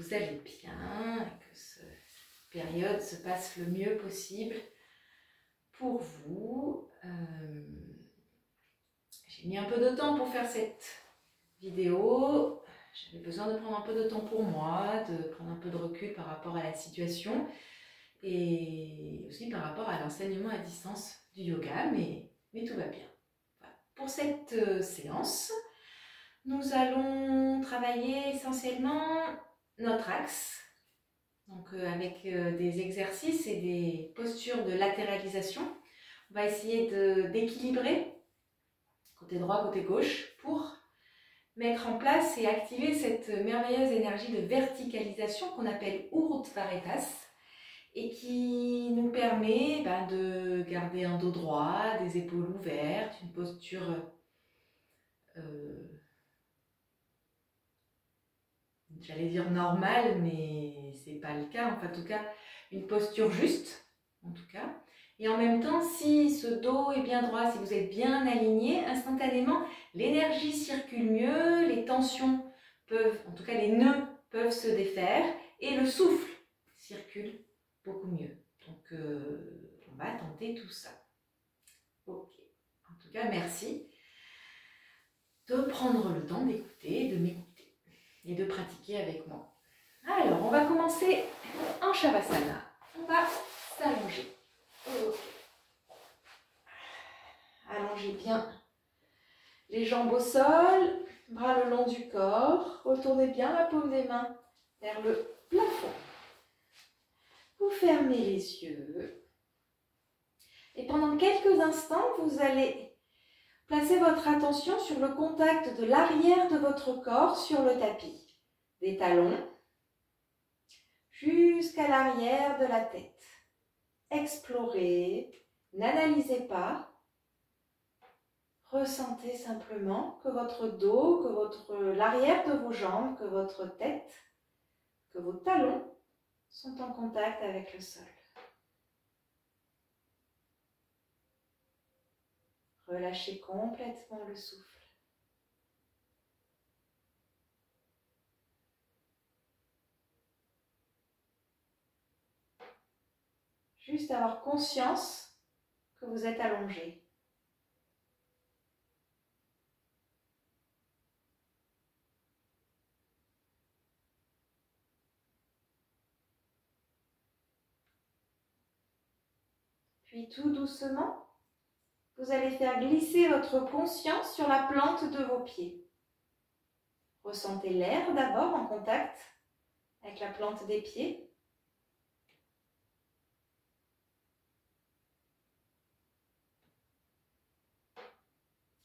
vous allez bien, que cette période se passe le mieux possible pour vous. J'ai mis un peu de temps pour faire cette vidéo. J'avais besoin de prendre un peu de temps pour moi, de prendre un peu de recul par rapport à la situation et aussi par rapport à l'enseignement à distance du yoga, mais tout va bien. Voilà. Pour cette séance, nous allons travailler essentiellement notre axe, donc avec des exercices et des postures de latéralisation. On va essayer d'équilibrer côté droit, côté gauche pour mettre en place et activer cette merveilleuse énergie de verticalisation qu'on appelle Urdhva et qui nous permet de garder un dos droit, des épaules ouvertes, une posture j'allais dire normale, mais c'est pas le cas. Enfin, en tout cas, une posture juste, en tout cas. Et en même temps, si ce dos est bien droit, si vous êtes bien aligné, instantanément, l'énergie circule mieux, les tensions peuvent, en tout cas les nœuds peuvent se défaire et le souffle circule beaucoup mieux. Donc, on va tenter tout ça. Ok. En tout cas, merci de prendre le temps d'écouter, de m'écouter et de pratiquer avec moi. Alors, on va commencer en Shavasana. On va s'allonger. Okay. Allongez bien les jambes au sol, bras le long du corps. Retournez bien la paume des mains vers le plafond. Vous fermez les yeux. Et pendant quelques instants, vous allez placer votre attention sur le contact de l'arrière de votre corps sur le tapis. Des talons jusqu'à l'arrière de la tête. Explorez, n'analysez pas. Ressentez simplement que votre dos, que l'arrière de vos jambes, que votre tête, que vos talons sont en contact avec le sol. Relâchez complètement le souffle. Juste avoir conscience que vous êtes allongé. Puis tout doucement, vous allez faire glisser votre conscience sur la plante de vos pieds. Ressentez l'air d'abord en contact avec la plante des pieds.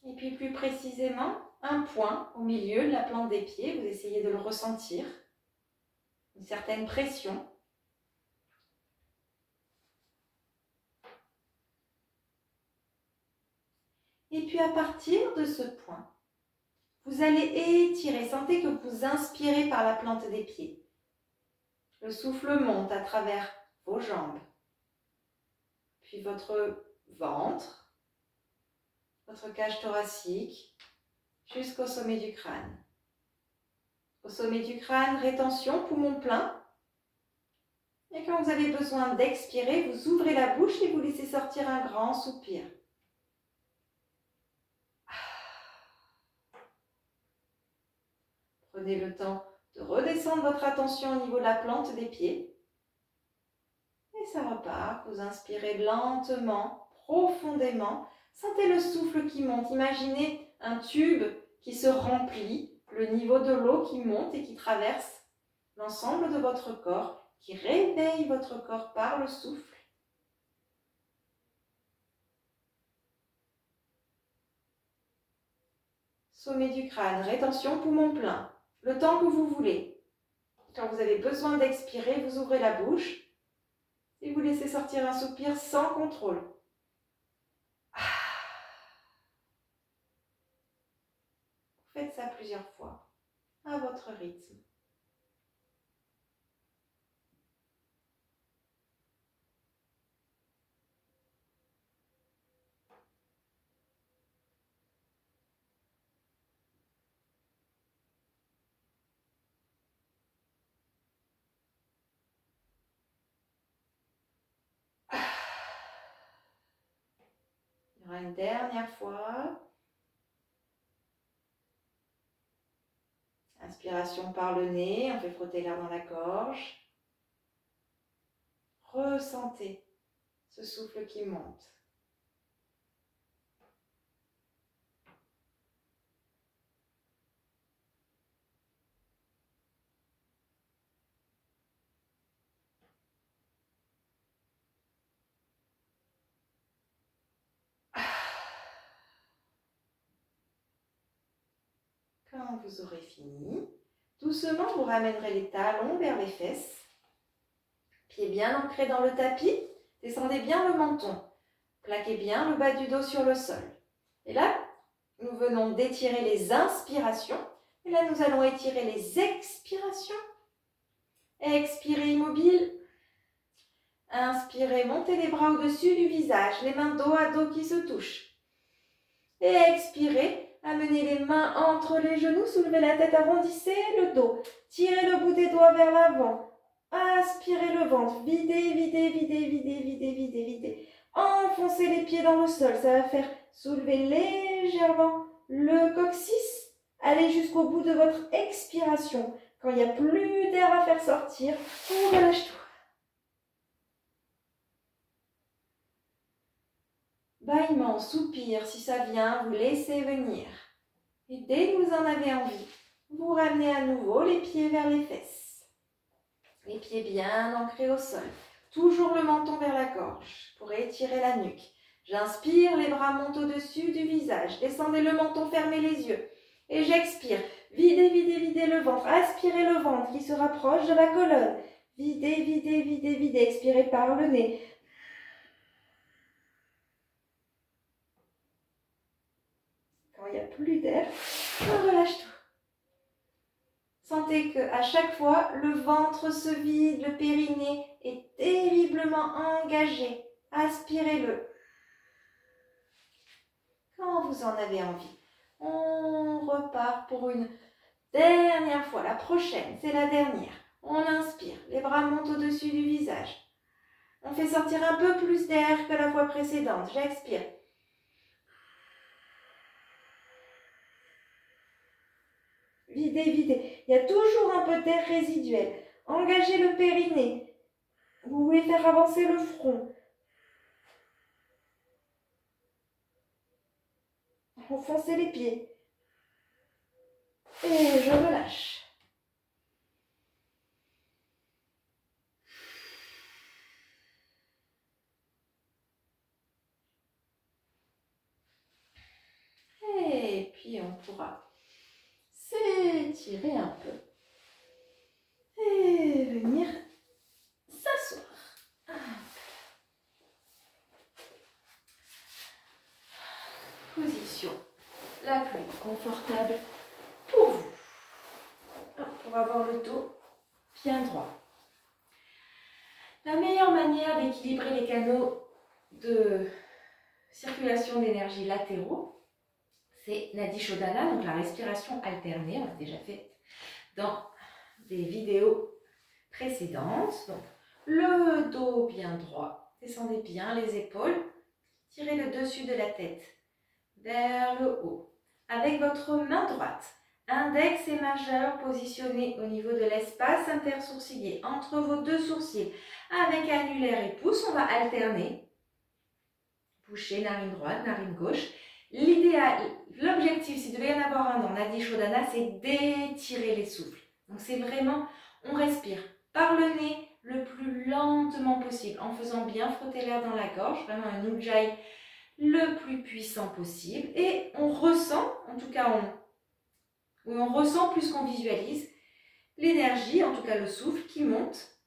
Et puis plus précisément, un point au milieu de la plante des pieds. Vous essayez de le ressentir. Une certaine pression. Et puis à partir de ce point, vous allez étirer. Sentez que vous inspirez par la plante des pieds. Le souffle monte à travers vos jambes. Puis votre ventre, votre cage thoracique, jusqu'au sommet du crâne. Au sommet du crâne, rétention, poumon plein. Et quand vous avez besoin d'expirer, vous ouvrez la bouche et vous laissez sortir un grand soupir. Prenez le temps de redescendre votre attention au niveau de la plante des pieds. Et ça repart. Vous inspirez lentement, profondément. Sentez le souffle qui monte. Imaginez un tube qui se remplit, le niveau de l'eau qui monte et qui traverse l'ensemble de votre corps, qui réveille votre corps par le souffle. Sommet du crâne, rétention, poumon plein. Le temps que vous voulez. Quand vous avez besoin d'expirer, vous ouvrez la bouche et vous laissez sortir un soupir sans contrôle. Vous faites ça plusieurs fois, à votre rythme. Il y aura une dernière fois. Inspiration par le nez, on fait frotter l'air dans la gorge. Ressentez ce souffle qui monte. Quand vous aurez fini, doucement vous ramènerez les talons vers les fesses. Pieds bien ancrés dans le tapis, descendez bien le menton. Plaquez bien le bas du dos sur le sol. Et là, nous venons d'étirer les inspirations. Et là, nous allons étirer les expirations. Expirez immobile. Inspirez, montez les bras au-dessus du visage, les mains dos à dos qui se touchent. Et expirez, amenez les mains entre les genoux, soulevez la tête, arrondissez le dos. Tirez le bout des doigts vers l'avant. Aspirez le ventre, videz, videz, videz, videz, videz, videz, videz. Enfoncez les pieds dans le sol, ça va faire soulever légèrement le coccyx. Allez jusqu'au bout de votre expiration. Quand il n'y a plus d'air à faire sortir, on relâche tout. Bâillement, soupir, si ça vient, vous laissez venir. Et dès que vous en avez envie, vous ramenez à nouveau les pieds vers les fesses. Les pieds bien ancrés au sol. Toujours le menton vers la gorge pour étirer la nuque. J'inspire, les bras montent au-dessus du visage. Descendez le menton, fermez les yeux. Et j'expire. Videz, videz, videz le ventre. Aspirez le ventre qui se rapproche de la colonne. Videz, videz, videz, videz. Expirez par le nez. Quand il n'y a plus d'air, on relâche tout. Sentez qu'à chaque fois, le ventre se vide, le périnée est terriblement engagé. Aspirez-le. Quand vous en avez envie, on repart pour une dernière fois. La prochaine, c'est la dernière. On inspire, les bras montent au-dessus du visage. On fait sortir un peu plus d'air que la fois précédente. J'expire. Videz, videz. Il y a toujours un peu d'air résiduel. Engagez le périnée. Vous voulez faire avancer le front. Enfoncez les pieds. Et je relâche. Et puis on pourra s'étirer un peu et venir s'asseoir. Position la plus confortable pour vous. Pour avoir le dos bien droit. La meilleure manière d'équilibrer les canaux de circulation d'énergie latéraux, c'est Nadi Shodhana, donc la respiration alternée. On l'a déjà fait dans des vidéos précédentes. Donc, le dos bien droit, descendez bien les épaules, tirez le dessus de la tête vers le haut. Avec votre main droite, index et majeur positionnés au niveau de l'espace intersourcilier, entre vos deux sourcils. Avec annulaire et pouce, on va alterner. Boucher, narine droite, narine gauche. L'idéal, l'objectif, s'il devait y en avoir un dans Nadi Shodhana, c'est d'étirer les souffles. Donc c'est vraiment, on respire par le nez le plus lentement possible, en faisant bien frotter l'air dans la gorge, vraiment un ujjayi le plus puissant possible. Et on ressent, en tout cas on ressent plus qu'on visualise, l'énergie, en tout cas le souffle qui monte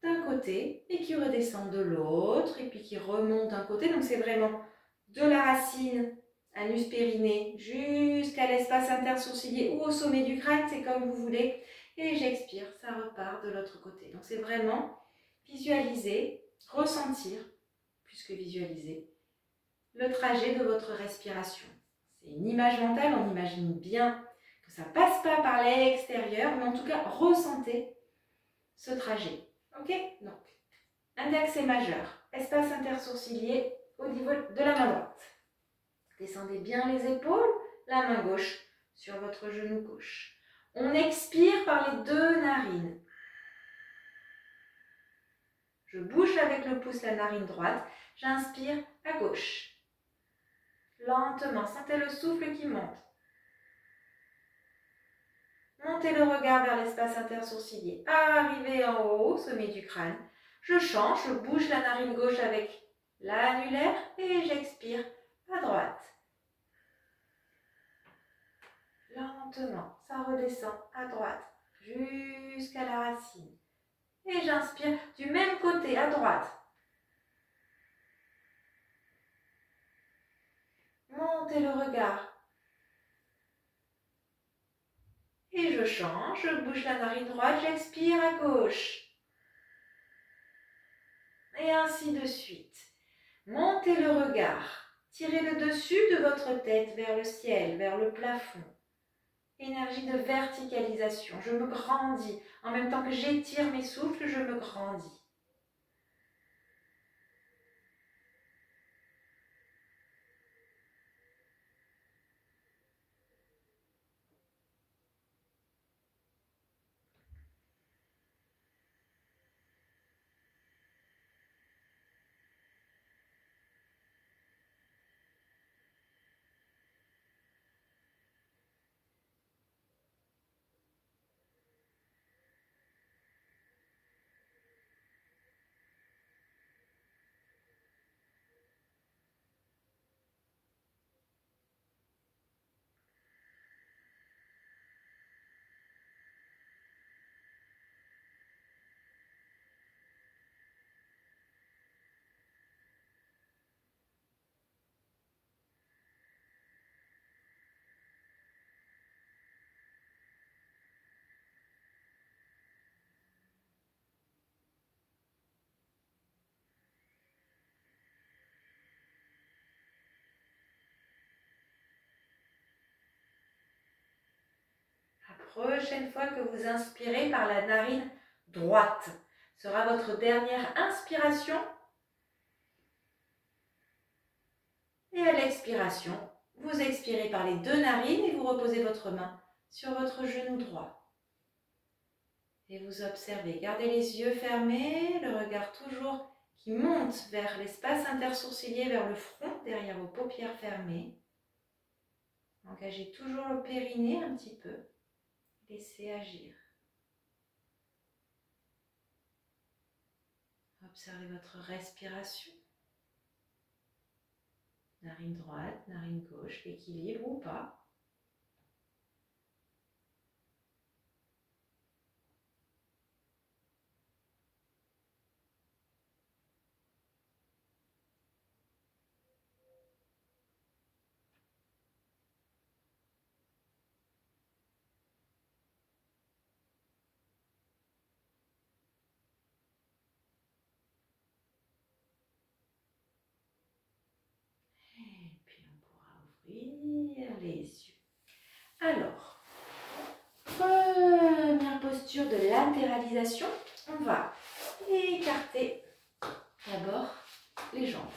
d'un côté et qui redescend de l'autre, et puis qui remonte d'un côté. Donc c'est vraiment de la racine, anus périnée, jusqu'à l'espace intersourcilier ou au sommet du crâne, c'est comme vous voulez. Et j'expire, ça repart de l'autre côté. Donc c'est vraiment visualiser, ressentir, plus que visualiser, le trajet de votre respiration. C'est une image mentale, on imagine bien que ça ne passe pas par l'extérieur, mais en tout cas, ressentez ce trajet. Ok? Donc, index et majeur, espace intersourcilier au niveau de la main droite. Descendez bien les épaules, la main gauche sur votre genou gauche. On expire par les deux narines. Je bouche avec le pouce la narine droite. J'inspire à gauche. Lentement, sentez le souffle qui monte. Montez le regard vers l'espace intersourcilier. Arrivez en haut, au sommet du crâne. Je change, je bouge la narine gauche avec l'annulaire et j'expire à droite. Lentement, ça redescend à droite jusqu'à la racine. Et j'inspire du même côté à droite. Montez le regard. Et je change, je bouge la narine droite, j'expire à gauche. Et ainsi de suite. Montez le regard. Tirez le dessus de votre tête vers le ciel, vers le plafond. Énergie de verticalisation. Je me grandis. En même temps que j'étire mes souffles, je me grandis. La prochaine fois que vous inspirez par la narine droite, sera votre dernière inspiration. Et à l'expiration, vous expirez par les deux narines et vous reposez votre main sur votre genou droit. Et vous observez, gardez les yeux fermés, le regard toujours qui monte vers l'espace intersourcilier, vers le front, derrière vos paupières fermées. Engagez toujours le périnée un petit peu. Laissez agir. Observez votre respiration. Narine droite, narine gauche, l'équilibre ou pas. Ouvrir les yeux. Alors, première posture de latéralisation. On va écarter d'abord les jambes.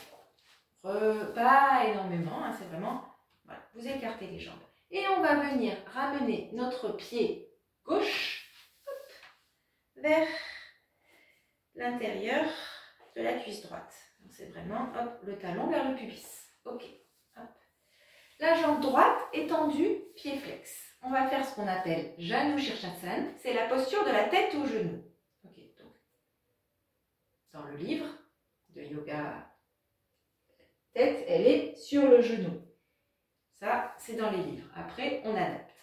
Pas énormément, hein, c'est vraiment, voilà, vous écartez les jambes. Et on va venir ramener notre pied gauche vers l'intérieur de la cuisse droite. C'est vraiment hop, le talon vers le pubis. Ok. La jambe droite étendue, pied flex. On va faire ce qu'on appelle Janu Shirshasana. C'est la posture de la tête au genou. Okay, donc, dans le livre de yoga, la tête, elle est sur le genou. Ça, c'est dans les livres. Après, on adapte.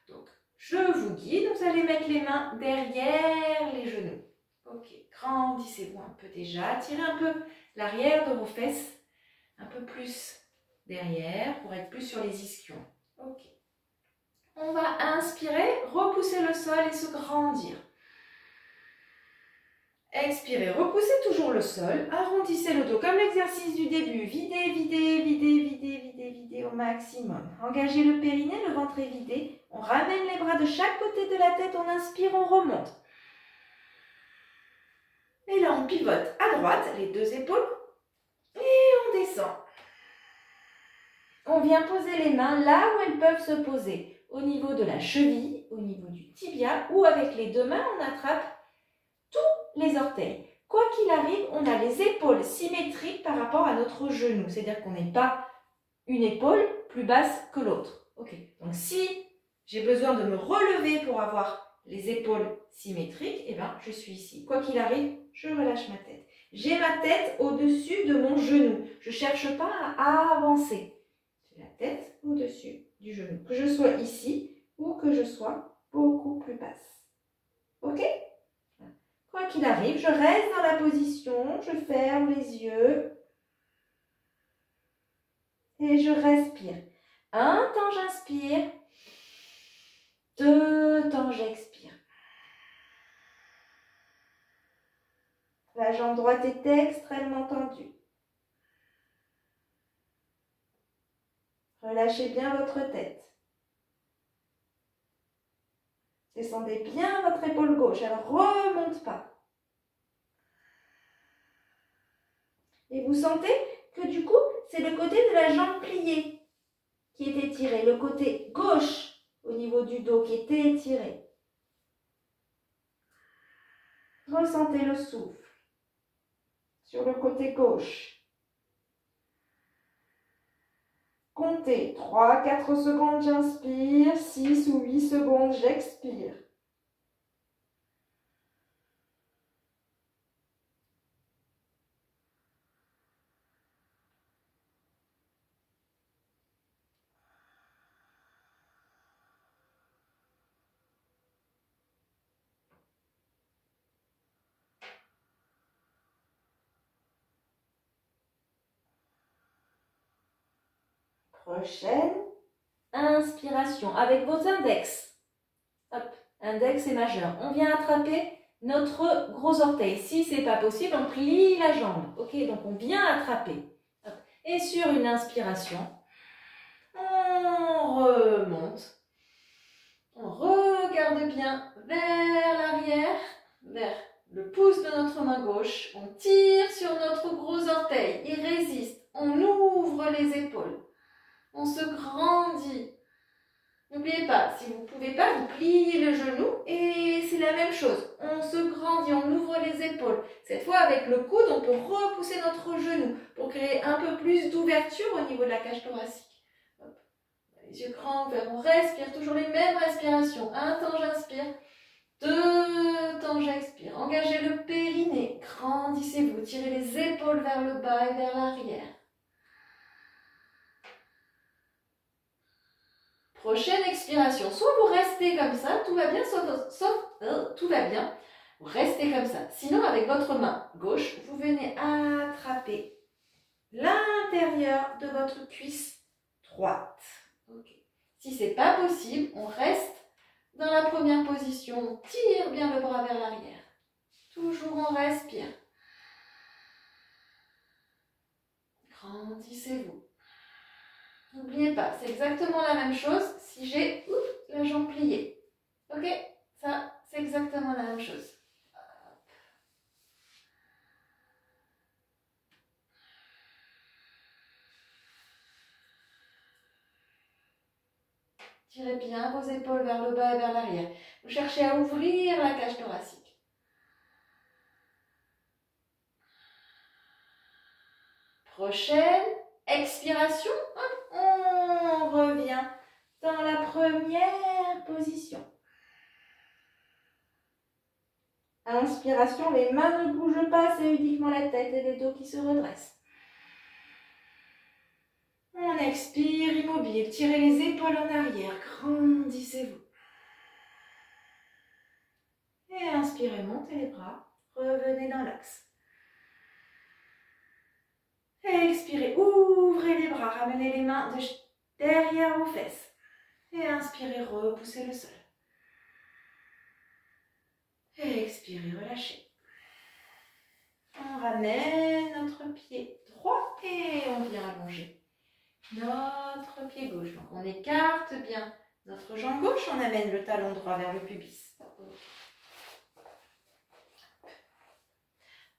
Donc, je vous guide. Vous allez mettre les mains derrière les genoux. Ok, grandissez-vous un peu déjà. Tirez un peu l'arrière de vos fesses. Un peu plus derrière pour être plus sur les ischions. Ok. On va inspirer, repousser le sol et se grandir. Expirez, repoussez toujours le sol, arrondissez le dos comme l'exercice du début. Videz, videz, videz, videz, videz, videz au maximum. Engagez le périnée, le ventre est vidé. On ramène les bras de chaque côté de la tête, on inspire, on remonte. Et là, on pivote à droite, les deux épaules. Et on on descend. On vient poser les mains là où elles peuvent se poser, au niveau de la cheville, au niveau du tibia, ou avec les deux mains, on attrape tous les orteils. Quoi qu'il arrive, on a les épaules symétriques par rapport à notre genou, c'est-à-dire qu'on n'est pas une épaule plus basse que l'autre. Ok. Donc si j'ai besoin de me relever pour avoir les épaules symétriques, eh ben, je suis ici. Quoi qu'il arrive, je relâche ma tête. J'ai ma tête au-dessus de mon genou. Je ne cherche pas à avancer. J'ai la tête au-dessus du genou. Que je sois ici ou que je sois beaucoup plus basse. Ok? Quoi qu'il arrive, je reste dans la position, je ferme les yeux et je respire. Un temps j'inspire, deux temps j'expire. La jambe droite est extrêmement tendue. Relâchez bien votre tête. Descendez bien votre épaule gauche, elle ne remonte pas. Et vous sentez que du coup, c'est le côté de la jambe pliée qui est étiré, le côté gauche au niveau du dos qui est étiré. Ressentez le souffle sur le côté gauche. Comptez 3-4 secondes, j'inspire, 6 ou 8 secondes, j'expire. Prochaine inspiration avec vos index. Hop, index et majeur. On vient attraper notre gros orteil. Si ce n'est pas possible, on plie la jambe. Ok, donc on vient attraper. Hop. Et sur une inspiration, on remonte. On regarde bien vers l'arrière, vers le pouce de notre main gauche. On tire sur notre gros orteil. Il résiste. On ouvre les épaules. On se grandit. N'oubliez pas, si vous ne pouvez pas, vous pliez le genou et c'est la même chose. On se grandit, on ouvre les épaules. Cette fois, avec le coude, on peut repousser notre genou pour créer un peu plus d'ouverture au niveau de la cage thoracique. Hop. Les yeux grands ouverts, on respire, toujours les mêmes respirations. Un temps, j'inspire. Deux temps, j'expire. Engagez le périnée, grandissez-vous, tirez les épaules vers le bas et vers l'arrière. Prochaine expiration, soit vous restez comme ça, tout va bien, tout va bien, vous restez comme ça. Sinon, avec votre main gauche, vous venez attraper l'intérieur de votre cuisse droite. Okay. Si ce n'est pas possible, on reste dans la première position, on tire bien le bras vers l'arrière. Toujours on respire. Grandissez-vous. N'oubliez pas, c'est exactement la même chose si j'ai la jambe pliée. Ok? Ça, c'est exactement la même chose. Tirez bien vos épaules vers le bas et vers l'arrière. Vous cherchez à ouvrir la cage thoracique. Prochaine expiration. On revient dans la première position. Inspiration, les mains ne bougent pas, c'est uniquement la tête et le dos qui se redressent. On expire, immobile, tirez les épaules en arrière, grandissez-vous. Et inspirez, montez les bras, revenez dans l'axe. Expirez, ouvrez les bras, ramenez les mains derrière vos fesses. Et inspirez, repoussez le sol. Expirez, relâchez. On ramène notre pied droit et on vient allonger notre pied gauche. Donc on écarte bien notre jambe gauche, on amène le talon droit vers le pubis.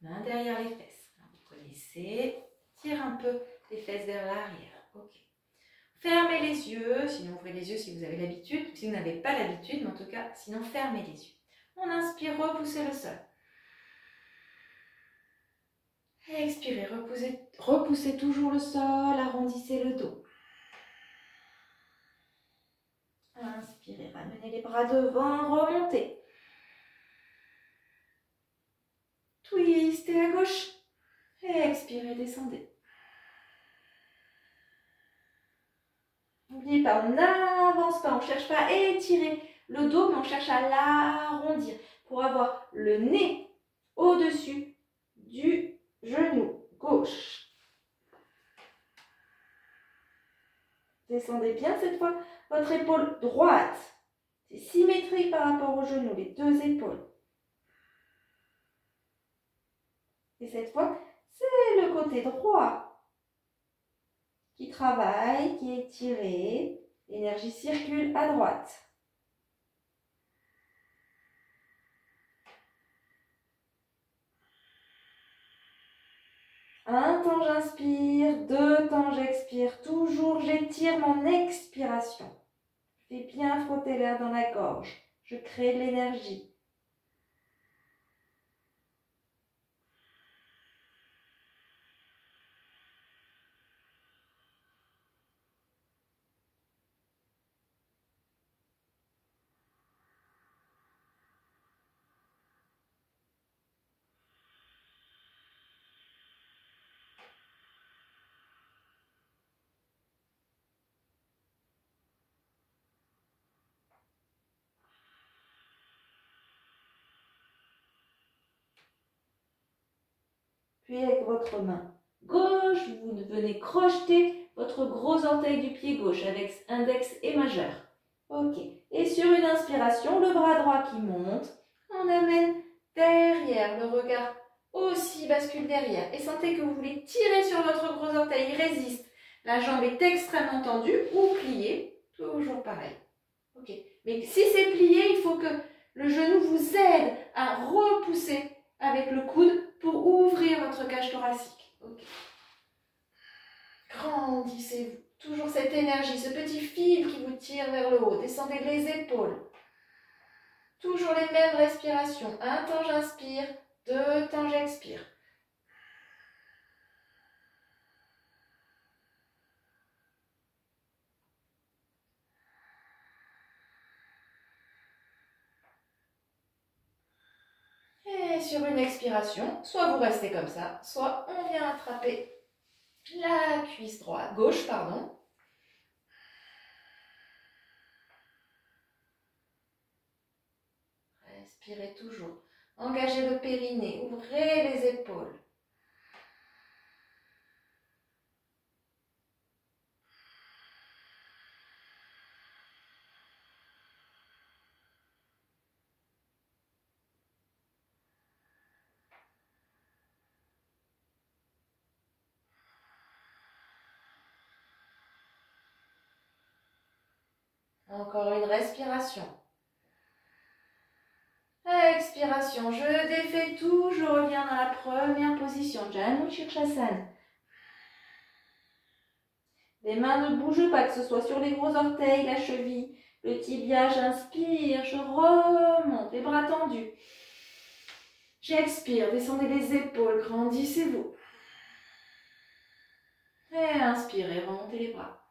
Main derrière les fesses. Vous connaissez, tire un peu les fesses vers l'arrière. Ok. Fermez les yeux, sinon ouvrez les yeux si vous avez l'habitude, si vous n'avez pas l'habitude, mais en tout cas, sinon fermez les yeux. On inspire, repoussez le sol. Expirez, repoussez toujours le sol, arrondissez le dos. Inspirez, ramenez les bras devant, remontez. Twistez à gauche. Expirez, descendez. N'oubliez pas, on n'avance pas, on ne cherche pas à étirer le dos, mais on cherche à l'arrondir pour avoir le nez au-dessus du genou gauche. Descendez bien cette fois votre épaule droite. C'est symétrique par rapport au genou, les deux épaules. Et cette fois, c'est le côté droit qui travaille, qui est étiré. L'énergie circule à droite. Un temps j'inspire, deux temps j'expire. Toujours j'étire mon expiration. Je fais bien frotter l'air dans la gorge. Je crée de l'énergie. Puis avec votre main gauche, vous venez crocheter votre gros orteil du pied gauche avec index et majeur. Ok. Et sur une inspiration, le bras droit qui monte, on amène derrière, le regard aussi bascule derrière. Et sentez que vous voulez tirer sur votre gros orteil, il résiste. La jambe est extrêmement tendue ou pliée, toujours pareil. Ok. Mais si c'est plié, il faut que le genou vous aide à repousser avec le coude pour ouvrir votre cage thoracique. Okay. Grandissez-vous. Toujours cette énergie, ce petit fil qui vous tire vers le haut. Descendez les épaules. Toujours les mêmes respirations. Un temps j'inspire, deux temps j'expire. Et sur une expiration, soit vous restez comme ça, soit on vient attraper la cuisse droite, gauche, pardon. Respirez toujours. Engagez le périnée, ouvrez les épaules. Encore une respiration. Expiration, je défais tout, je reviens dans la première position, Janu Shirshasana. Les mains ne bougent pas, que ce soit sur les gros orteils, la cheville, le tibia, j'inspire, je remonte, les bras tendus. J'expire, descendez les épaules, grandissez-vous. Et inspirez, remontez les bras.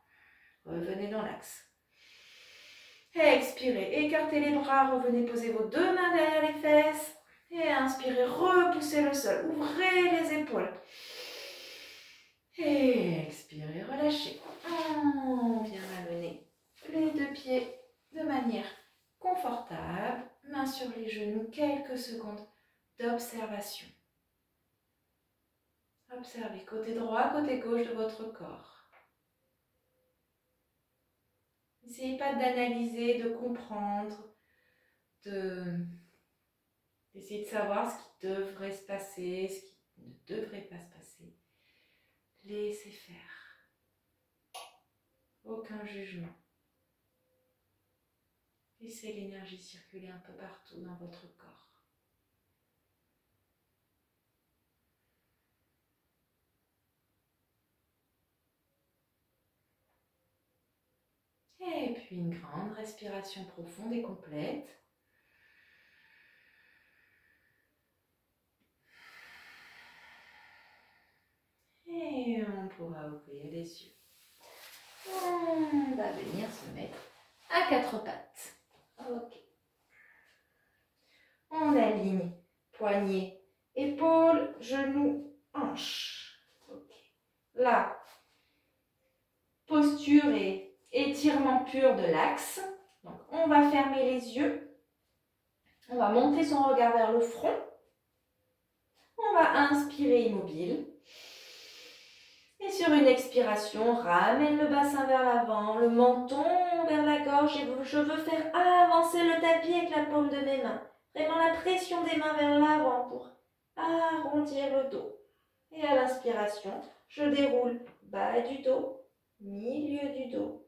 Revenez dans l'axe. Expirez, écartez les bras, revenez poser vos deux mains derrière les fesses. Et inspirez, repoussez le sol, ouvrez les épaules. Et expirez, relâchez. On vient amener les deux pieds de manière confortable. Mains sur les genoux, quelques secondes d'observation. Observez côté droit, côté gauche de votre corps. N'essayez pas d'analyser, de comprendre, d'essayer de savoir ce qui devrait se passer, ce qui ne devrait pas se passer. Laissez faire. Aucun jugement. Laissez l'énergie circuler un peu partout dans votre corps. et puis une grande respiration profonde et complète. Et on pourra ouvrir les yeux. On va venir se mettre à quatre pattes. Ok. On aligne poignets, épaules, genoux, hanches. Ok. Là, posture et étirement pur de l'axe. Donc, on va fermer les yeux. On va monter son regard vers le front. On va inspirer immobile. Et sur une expiration, ramène le bassin vers l'avant, le menton vers la gorge. Et je veux faire avancer le tapis avec la paume de mes mains. Vraiment la pression des mains vers l'avant pour arrondir le dos. Et à l'inspiration, je déroule bas du dos, milieu du dos.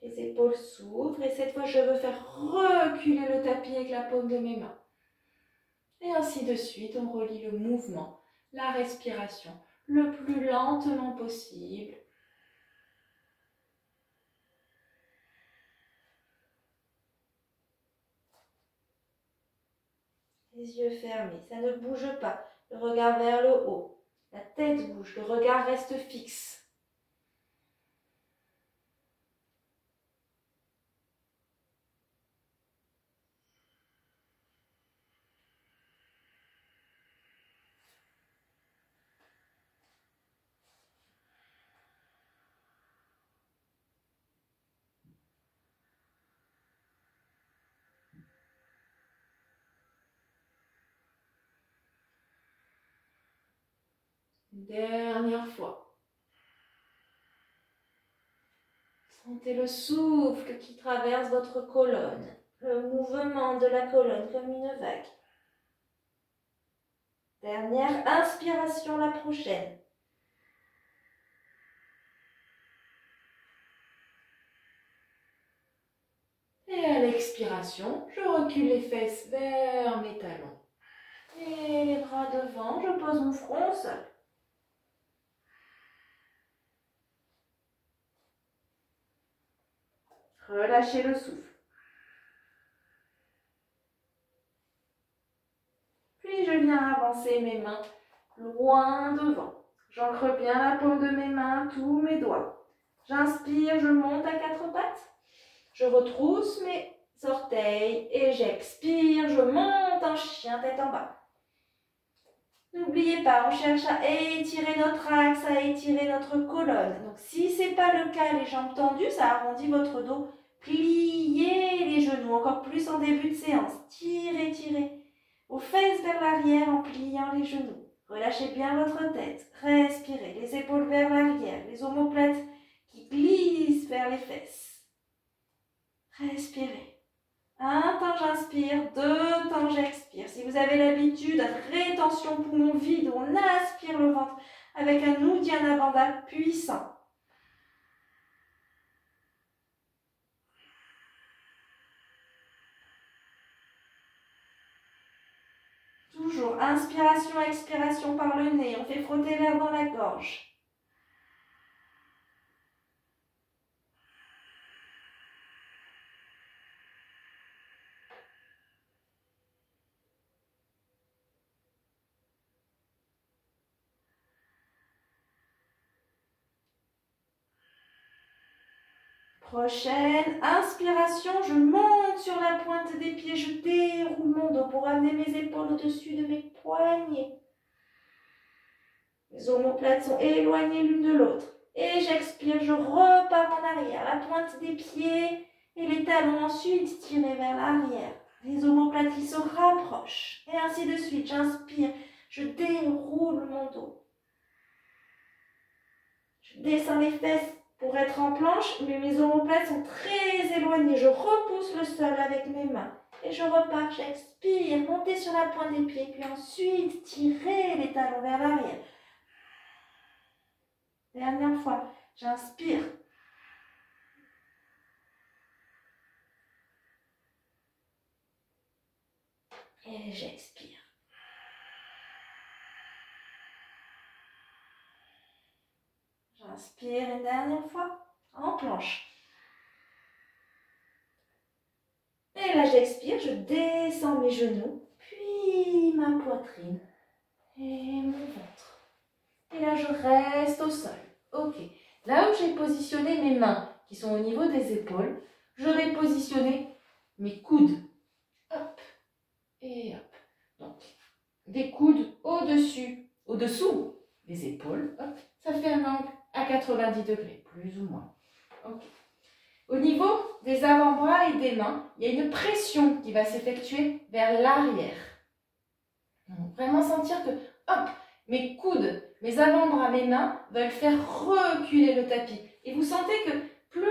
Les épaules s'ouvrent et cette fois, je veux faire reculer le tapis avec la paume de mes mains. Et ainsi de suite, on relie le mouvement, la respiration, le plus lentement possible. Les yeux fermés, ça ne bouge pas. Le regard vers le haut. La tête bouge, le regard reste fixe. Une dernière fois. Sentez le souffle qui traverse votre colonne, le mouvement de la colonne comme une vague. Dernière inspiration, la prochaine. Et à l'expiration, je recule les fesses vers mes talons. Et les bras devant, je pose mon front au sol. Relâchez le souffle. Puis je viens avancer mes mains loin devant. J'ancre bien la paume de mes mains, tous mes doigts. J'inspire, je monte à quatre pattes. Je retrousse mes orteils et j'expire, je monte en chien tête en bas. N'oubliez pas, on cherche à étirer notre axe, à étirer notre colonne. Donc si ce n'est pas le cas, les jambes tendues, ça arrondit votre dos. Pliez les genoux, encore plus en début de séance. Tirez, tirez. Vos fesses vers l'arrière en pliant les genoux. Relâchez bien votre tête. Respirez, les épaules vers l'arrière, les omoplates qui glissent vers les fesses. Respirez. Un temps j'inspire, deux temps j'expire. Si vous avez l'habitude, rétention poumon vide, on aspire le ventre avec un Uddiyana Bandha puissant. Toujours inspiration, expiration par le nez. On fait frotter l'air dans la gorge. Prochaine inspiration, je monte sur la pointe des pieds, je déroule mon dos pour amener mes épaules au-dessus de mes poignets. Les omoplates sont éloignées l'une de l'autre. Et j'expire, je repars en arrière, la pointe des pieds et les talons ensuite tirés vers l'arrière. Les omoplates qui se rapprochent. Et ainsi de suite, j'inspire, je déroule mon dos. Je descends les fesses pour être en planche, mais mes omoplates sont très éloignées. Je repousse le sol avec mes mains. Et je repars, j'expire, monter sur la pointe des pieds, puis ensuite tirer les talons vers l'arrière. Dernière fois, j'inspire. Et j'expire. J'inspire une dernière fois, en planche. Et là, j'expire, je descends mes genoux, puis ma poitrine et mon ventre. Et là, je reste au sol. Ok. Là où j'ai positionné mes mains, qui sont au niveau des épaules, je vais positionner mes coudes. Hop et hop. Donc, des coudes au-dessous des épaules. Hop. Ça fait un angle à 90 degrés, plus ou moins. Ok. Au niveau des avant-bras et des mains, il y a une pression qui va s'effectuer vers l'arrière. Vraiment sentir que, hop, mes coudes, mes avant-bras, mes mains veulent faire reculer le tapis. Et vous sentez que plus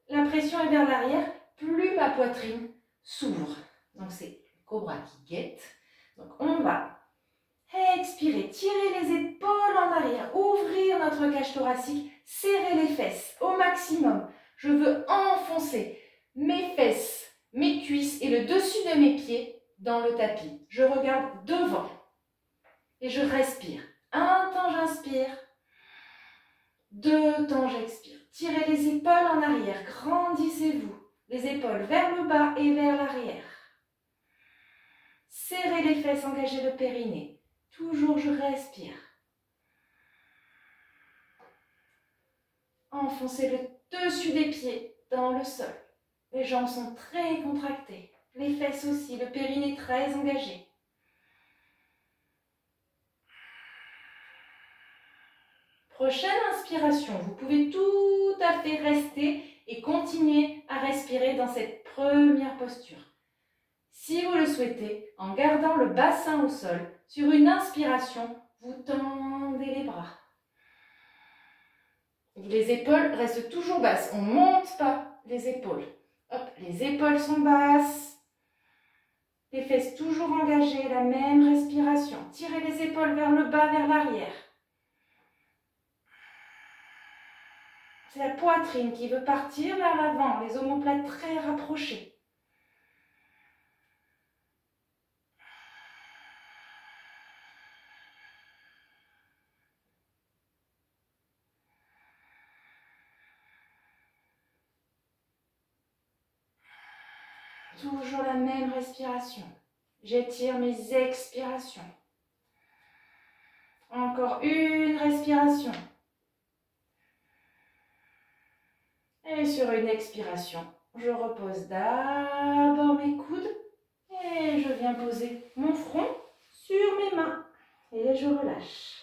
la pression est vers l'arrière, plus ma poitrine s'ouvre. Donc c'est le cobra qui guette. Donc on va expirer, tirer les épaules en arrière, ouvrir notre cage thoracique, serrer les fesses au maximum. Je veux enfoncer mes fesses, mes cuisses et le dessus de mes pieds dans le tapis. Je regarde devant et je respire. Un temps, j'inspire. 2 temps, j'expire. Tirez les épaules en arrière, grandissez-vous. Les épaules vers le bas et vers l'arrière. Serrez les fesses, engagez le périnée. Toujours, je respire. Enfoncez le dessus des pieds dans le sol. Les jambes sont très contractées. Les fesses aussi, le périnée très engagé. Prochaine inspiration, vous pouvez tout à fait rester et continuer à respirer dans cette première posture. Si vous le souhaitez, en gardant le bassin au sol, sur une inspiration, vous tendez les bras. Les épaules restent toujours basses, on ne monte pas les épaules. Hop, les épaules sont basses, les fesses toujours engagées, la même respiration. Tirez les épaules vers le bas, vers l'arrière. C'est la poitrine qui veut partir vers l'avant, les omoplates très rapprochées. Toujours la même respiration. J'étire mes expirations. Encore une respiration. Et sur une expiration, je repose d'abord mes coudes et je viens poser mon front sur mes mains. Et je relâche.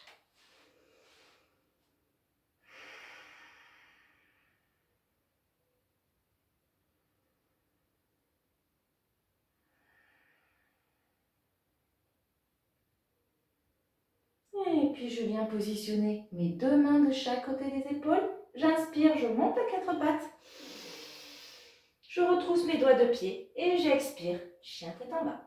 Et puis je viens positionner mes 2 mains de chaque côté des épaules. J'inspire, je monte à 4 pattes. Je retrousse mes doigts de pied et j'expire, chien tête en bas.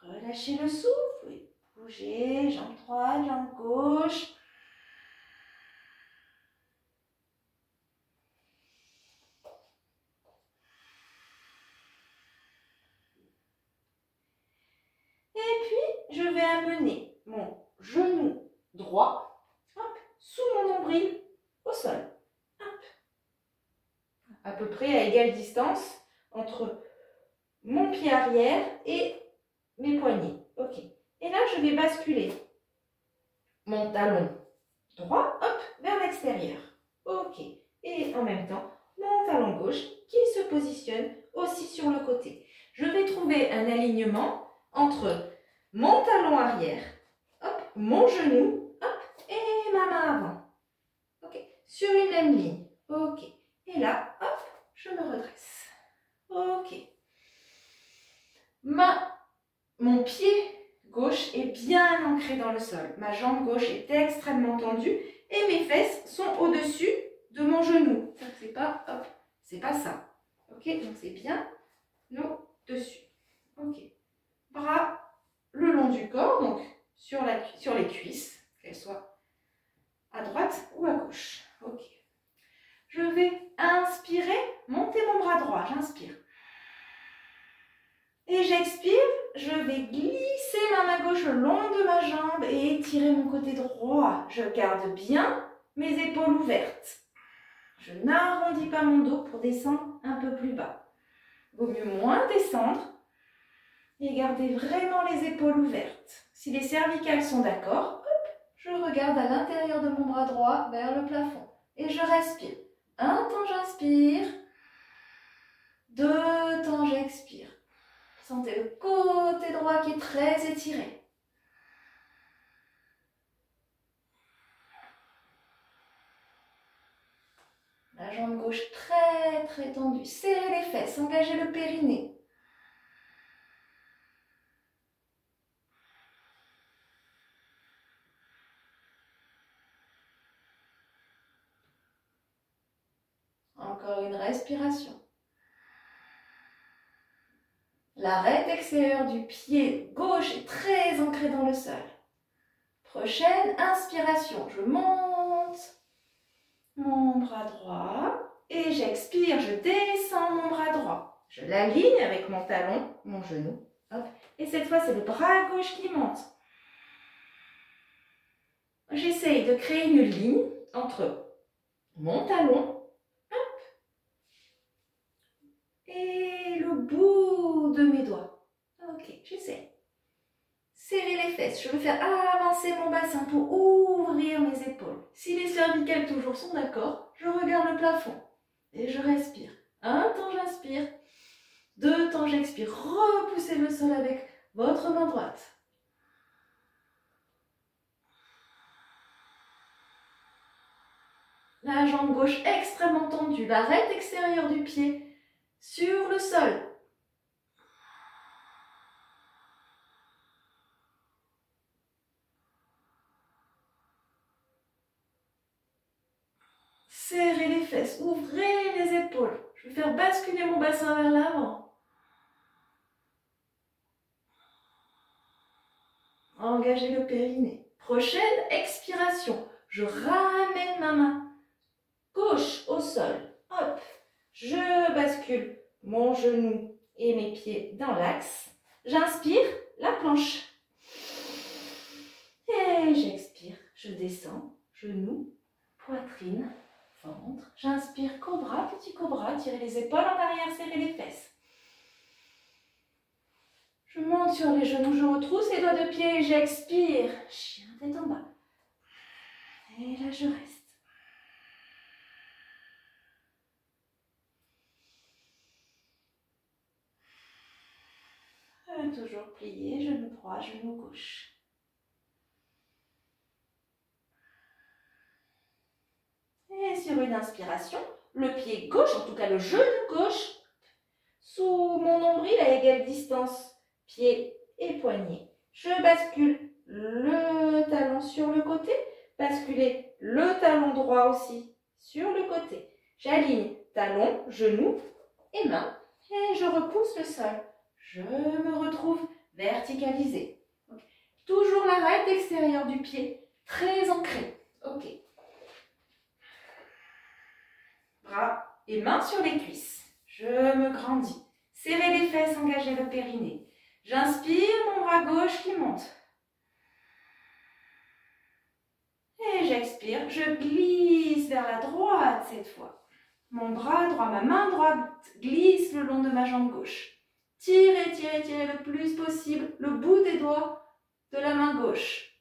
Relâchez le souffle, oui. Bougez, jambe droite, jambe gauche. Et puis, je vais amener mon genou droit, hop, sous mon nombril, au sol. Hop. À peu près à égale distance entre mon pied arrière et mes poignets. Ok. Et là, je vais basculer mon talon droit, hop, vers l'extérieur. Ok. Et en même temps, mon talon gauche qui se positionne aussi sur le côté. Je vais trouver un alignement entre mon talon arrière, hop, mon genou, hop, et ma main avant. Ok. Sur une même ligne. Ok. Et là, hop, je me redresse. Ok. Mon pied gauche est bien ancré dans le sol. Ma jambe gauche est extrêmement tendue et mes fesses sont au-dessus de mon genou. C'est pas, hop, c'est pas ça. Ok, donc c'est bien au-dessus. Ok. Bras le long du corps, donc sur les cuisses, qu'elles soient à droite ou à gauche. Ok. Je vais inspirer, monter mon bras droit, j'inspire. Et j'expire, je vais glisser ma main gauche le long de ma jambe et étirer mon côté droit. Je garde bien mes épaules ouvertes. Je n'arrondis pas mon dos pour descendre un peu plus bas. Vaut mieux moins descendre et garder vraiment les épaules ouvertes. Si les cervicales sont d'accord, je regarde à l'intérieur de mon bras droit vers le plafond et je respire. Un temps j'inspire, deux temps j'expire. Sentez le côté droit qui est très étiré. La jambe gauche très tendue. Serrez les fesses, engagez le périnée. Encore une respiration. L'arête extérieure du pied gauche est très ancrée dans le sol. Prochaine inspiration. Je monte mon bras droit et j'expire, je descends mon bras droit. Je l'aligne avec mon talon, mon genou. Hop. Et cette fois, c'est le bras gauche qui monte. J'essaye de créer une ligne entre mon talon et le bout de mes doigts. Ok, j'essaie. Serrer les fesses. Je veux faire avancer mon bassin pour ouvrir mes épaules. Si les cervicales toujours sont d'accord, je regarde le plafond et je respire. Un temps j'inspire, deux temps j'expire. Repoussez le sol avec votre main droite. La jambe gauche extrêmement tendue, l'arête extérieure du pied sur le sol. Serrez les fesses, ouvrez les épaules. Je vais faire basculer mon bassin vers l'avant. Engagez le périnée. Prochaine expiration. Je ramène ma main gauche au sol. Hop. Je bascule mon genou et mes pieds dans l'axe. J'inspire, la planche. Et j'expire. Je descends, genou, poitrine, ventre. J'inspire, cobra, petit cobra. Tirez les épaules en arrière, serrez les fesses. Je monte sur les genoux, je retrousse les doigts de pied et j'expire. Chien tête en bas. Et là, je reste. Toujours plié, genou droit, genou gauche. Et sur une inspiration, le pied gauche, en tout cas le genou gauche, sous mon nombril à égale distance, pied et poignet. Je bascule le talon sur le côté, basculer le talon droit aussi sur le côté. J'aligne talon, genou et main et je repousse le sol. Je me retrouve verticalisée. Okay. Toujours l'arête extérieure du pied, très ancrée. Ok. Bras et mains sur les cuisses. Je me grandis. Serrez les fesses, engagez le périnée. J'inspire, mon bras gauche qui monte. Et j'expire, je glisse vers la droite cette fois. Mon bras droit, ma main droite glisse le long de ma jambe gauche. Tirez, tirez, tirez le plus possible le bout des doigts de la main gauche.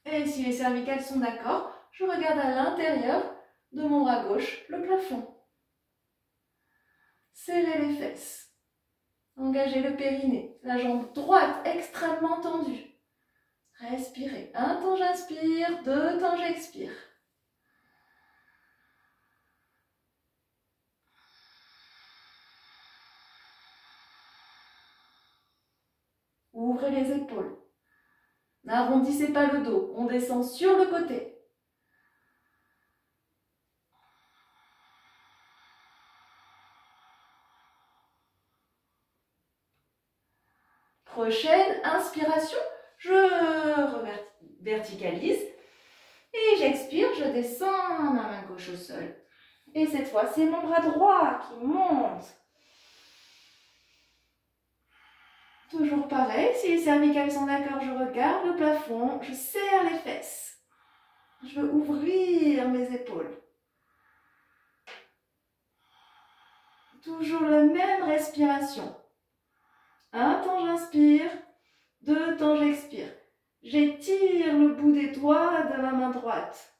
Et si les cervicales sont d'accord, je regarde à l'intérieur de mon bras gauche le plafond. Serrez les fesses. Engagez le périnée. La jambe droite extrêmement tendue. Respirez. Un temps j'inspire, deux temps j'expire. Ouvrez les épaules. N'arrondissez pas le dos. On descend sur le côté. Prochaine inspiration, je verticalise et j'expire, je descends ma main gauche au sol. Et cette fois, c'est mon bras droit qui monte. Toujours pareil, si les cervicales sont d'accord, je regarde le plafond, je serre les fesses. Je veux ouvrir mes épaules. Toujours la même respiration. Un temps j'inspire, deux temps j'expire. J'étire le bout des doigts de la main droite.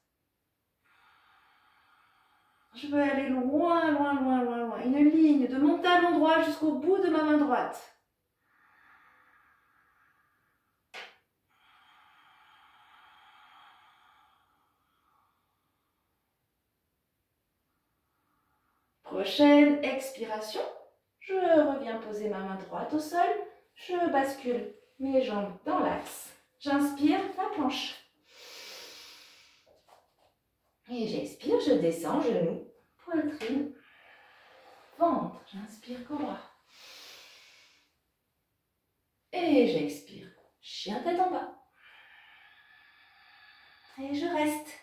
Je veux aller loin, loin, loin, loin, loin. Une ligne de mon talon droit jusqu'au bout de ma main droite. Prochaine expiration, je reviens poser ma main droite au sol. Je bascule mes jambes dans l'axe. J'inspire la planche. Et j'expire, je descends, genoux, poitrine, ventre. J'inspire cobra. Et j'expire, chien tête en bas. Et je reste.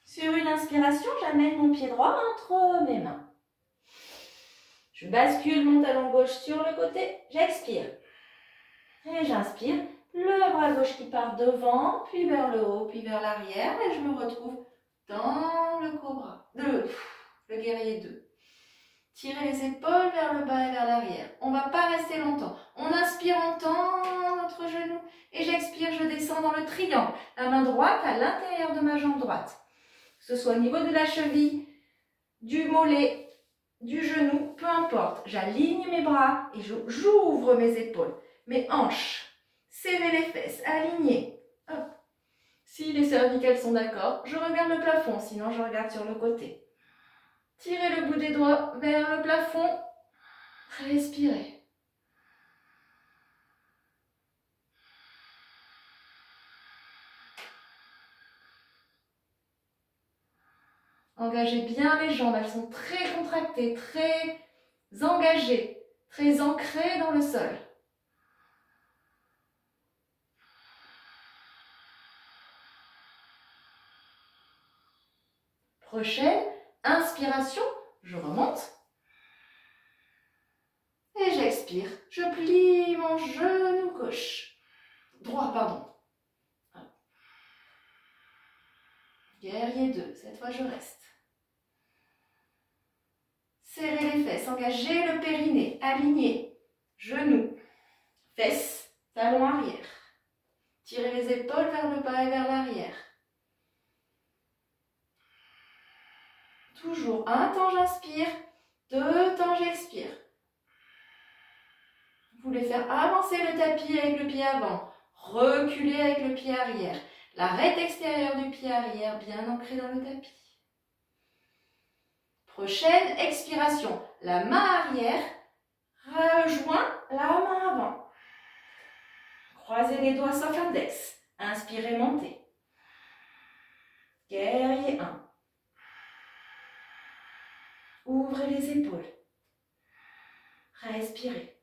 Sur une inspiration, j'amène mon pied droit entre mes mains. Je bascule mon talon gauche sur le côté, j'expire. Et j'inspire, le bras gauche qui part devant, puis vers le haut, puis vers l'arrière, et je me retrouve dans le cobra, le guerrier 2. Tirez les épaules vers le bas et vers l'arrière. On ne va pas rester longtemps. On inspire, on tend notre genou, et j'expire, je descends dans le triangle. La main droite à l'intérieur de ma jambe droite. Que ce soit au niveau de la cheville, du mollet, du genou, peu importe. J'aligne mes bras et j'ouvre mes épaules, mes hanches. Serrez les fesses, alignez. Hop. Si les cervicales sont d'accord, je regarde le plafond, sinon je regarde sur le côté. Tirez le bout des doigts vers le plafond. Respirez. Engagez bien les jambes, elles sont très contractées, très engagées, très ancrées dans le sol. Prochaine inspiration, je remonte. Et j'expire, je plie mon genou gauche. Droit, pardon. Guerrier 2, cette fois je reste. Serrez les fesses, engagez le périnée, alignez, genoux, fesses, talons arrière. Tirez les épaules vers le bas et vers l'arrière. Toujours un temps j'inspire, deux temps j'expire. Vous voulez faire avancer le tapis avec le pied avant, reculer avec le pied arrière. L'arête extérieure du pied arrière bien ancrée dans le tapis. Prochaine expiration, la main arrière rejoint la main avant. Croisez les doigts sauf index. Inspirez, montez. Guerrier 1. Ouvrez les épaules. Respirez.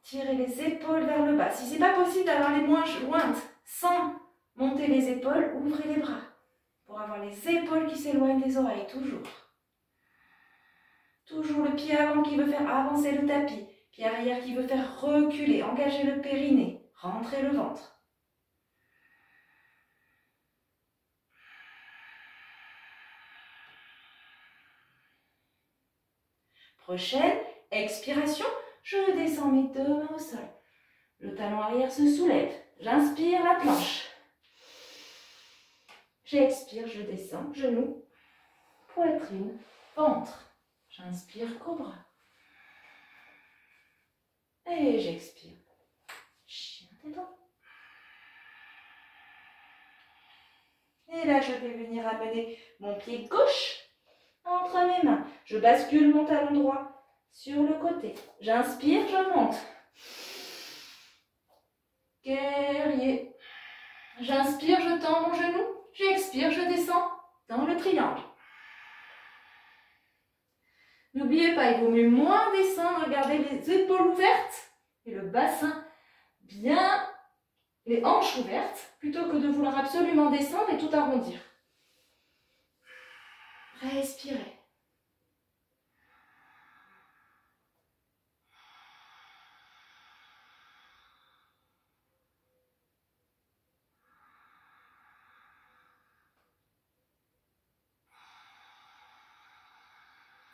Tirez les épaules vers le bas. Si ce n'est pas possible d'avoir les mains jointes sans monter les épaules, ouvrez les bras pour avoir les épaules qui s'éloignent des oreilles, toujours. Toujours le pied avant qui veut faire avancer le tapis, pied arrière qui veut faire reculer, engagez le périnée, rentrez le ventre. Prochaine expiration. Je descends mes deux mains au sol. Le talon arrière se soulève. J'inspire la planche. J'expire, je descends. Genoux, poitrine, ventre. J'inspire, cobra. Et j'expire. Chien tête en bas. Et là, je vais venir amener mon pied gauche entre mes mains. Je bascule mon talon droit sur le côté. J'inspire, je monte. Guerrier. J'inspire, je tends mon genou. J'expire, je descends dans le triangle. N'oubliez pas, il vaut mieux moins descendre, garder les épaules ouvertes et le bassin bien, les hanches ouvertes, plutôt que de vouloir absolument descendre et tout arrondir. Respirez.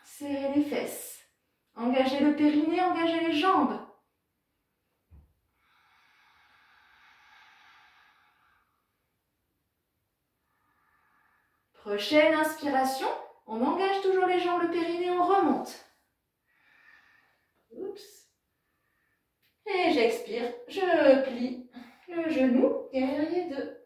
Serrez les fesses. Engagez le périnée, engagez les jambes. Prochaine inspiration, on engage toujours les jambes, le périnée, on remonte. Oups. Et j'expire, je plie le genou, guerrier 2.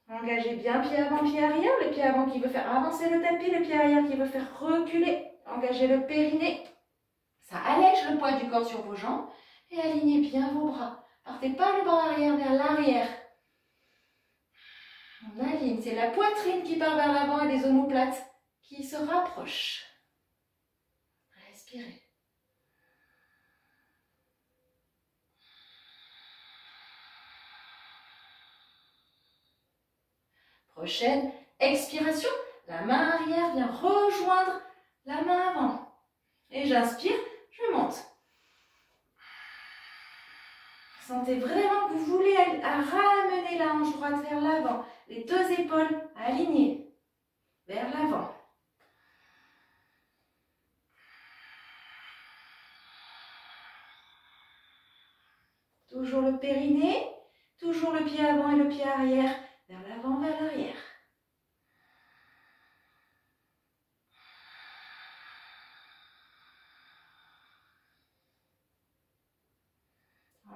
Engagez bien pied avant, pied arrière, le pied avant qui veut faire avancer le tapis, le pied arrière qui veut faire reculer. Engagez le périnée. Ça allège le poids du corps sur vos jambes et alignez bien vos bras. Partez pas le bras arrière vers l'arrière. On aligne, c'est la poitrine qui part vers l'avant et les omoplates qui se rapprochent. Respirez. Prochaine expiration, la main arrière vient rejoindre la main avant. Et j'inspire, je monte. Sentez vraiment que vous voulez ramener la hanche droite vers l'avant. Les deux épaules alignées vers l'avant. Toujours le périnée, toujours le pied avant et le pied arrière, vers l'avant, vers l'arrière.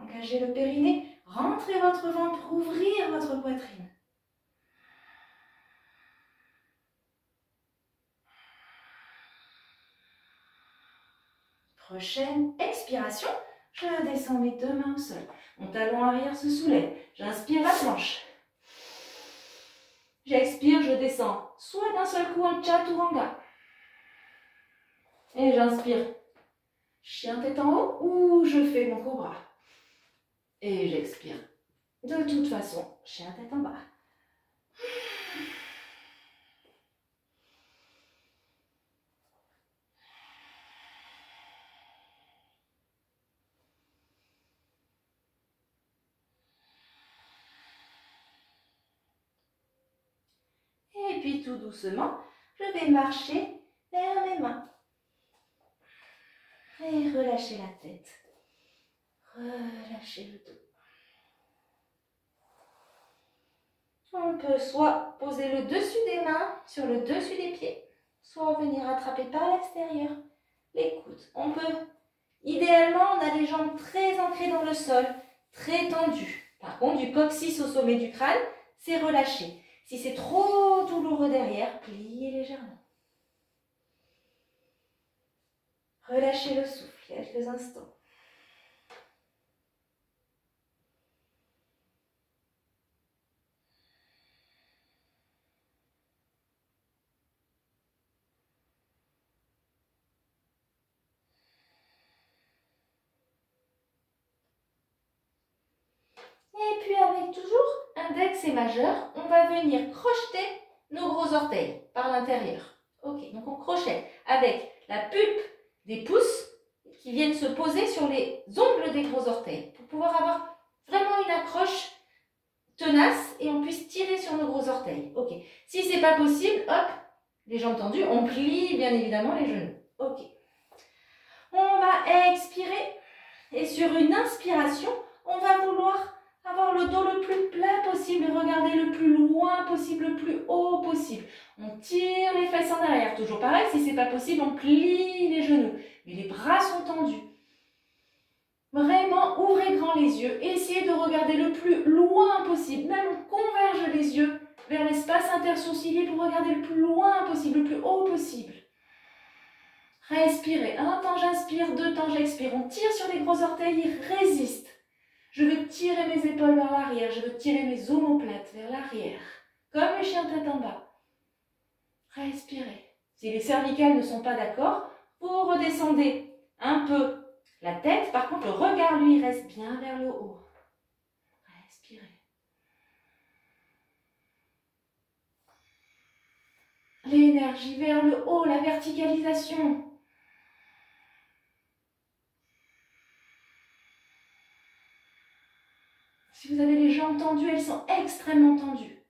Engagez le périnée, rentrez votre ventre pour ouvrir votre poitrine. Prochaine expiration, je descends mes deux mains au sol. Mon talon arrière se soulève. J'inspire la planche. J'expire, je descends soit d'un seul coup en chaturanga. Et j'inspire, chien tête en haut ou je fais mon cobra. Et j'expire. De toute façon, chien tête en bas. Et puis tout doucement, je vais marcher vers mes mains. Et relâchez la tête. Relâchez le dos. On peut soit poser le dessus des mains sur le dessus des pieds, soit venir attraper par l'extérieur les coudes. On peut, idéalement, on a les jambes très ancrées dans le sol, très tendues. Par contre, du coccyx au sommet du crâne, c'est relâché. Si c'est trop douloureux derrière, pliez légèrement. Relâchez le souffle quelques instants. Et puis avec toujours index et majeur, on va venir crocheter nos gros orteils par l'intérieur. Ok, donc on crochette avec la pulpe des pouces qui viennent se poser sur les ongles des gros orteils pour pouvoir avoir vraiment une accroche tenace et on puisse tirer sur nos gros orteils. Ok, si c'est pas possible, hop, les jambes tendues, on plie bien évidemment les genoux. Ok, on va expirer et sur une inspiration, on va vouloir avoir le dos le plus plat possible, regarder le plus loin possible, le plus haut possible. On tire les fesses en arrière. Toujours pareil, si c'est pas possible, on plie les genoux. Mais les bras sont tendus. Vraiment, ouvrez grand les yeux. Essayez de regarder le plus loin possible. Même on converge les yeux vers l'espace intersourcilier pour regarder le plus loin possible, le plus haut possible. Respirez. 1 temps j'inspire, 2 temps j'expire. On tire sur les gros orteils, ils résistent. Je veux tirer mes épaules vers l'arrière, je veux tirer mes omoplates vers l'arrière. Comme le chien tête en bas. Respirez. Si les cervicales ne sont pas d'accord, vous redescendez un peu la tête. Par contre, le regard, lui, reste bien vers le haut. Respirez. L'énergie vers le haut, la verticalisation. Si vous avez les jambes tendues, elles sont extrêmement tendues.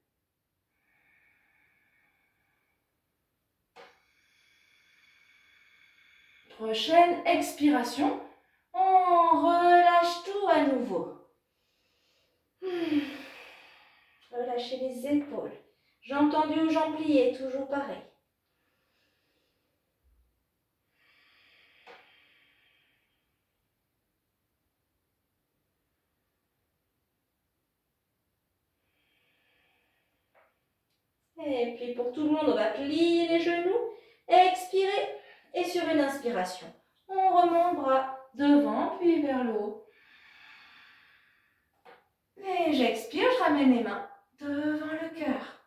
Prochaine expiration, on relâche tout à nouveau. Relâchez les épaules. Jambes tendues ou jambes pliées, toujours pareil. Et puis pour tout le monde, on va plier les genoux, expirer et sur une inspiration, on remonte bras devant puis vers le haut. Et j'expire, je ramène les mains devant le cœur.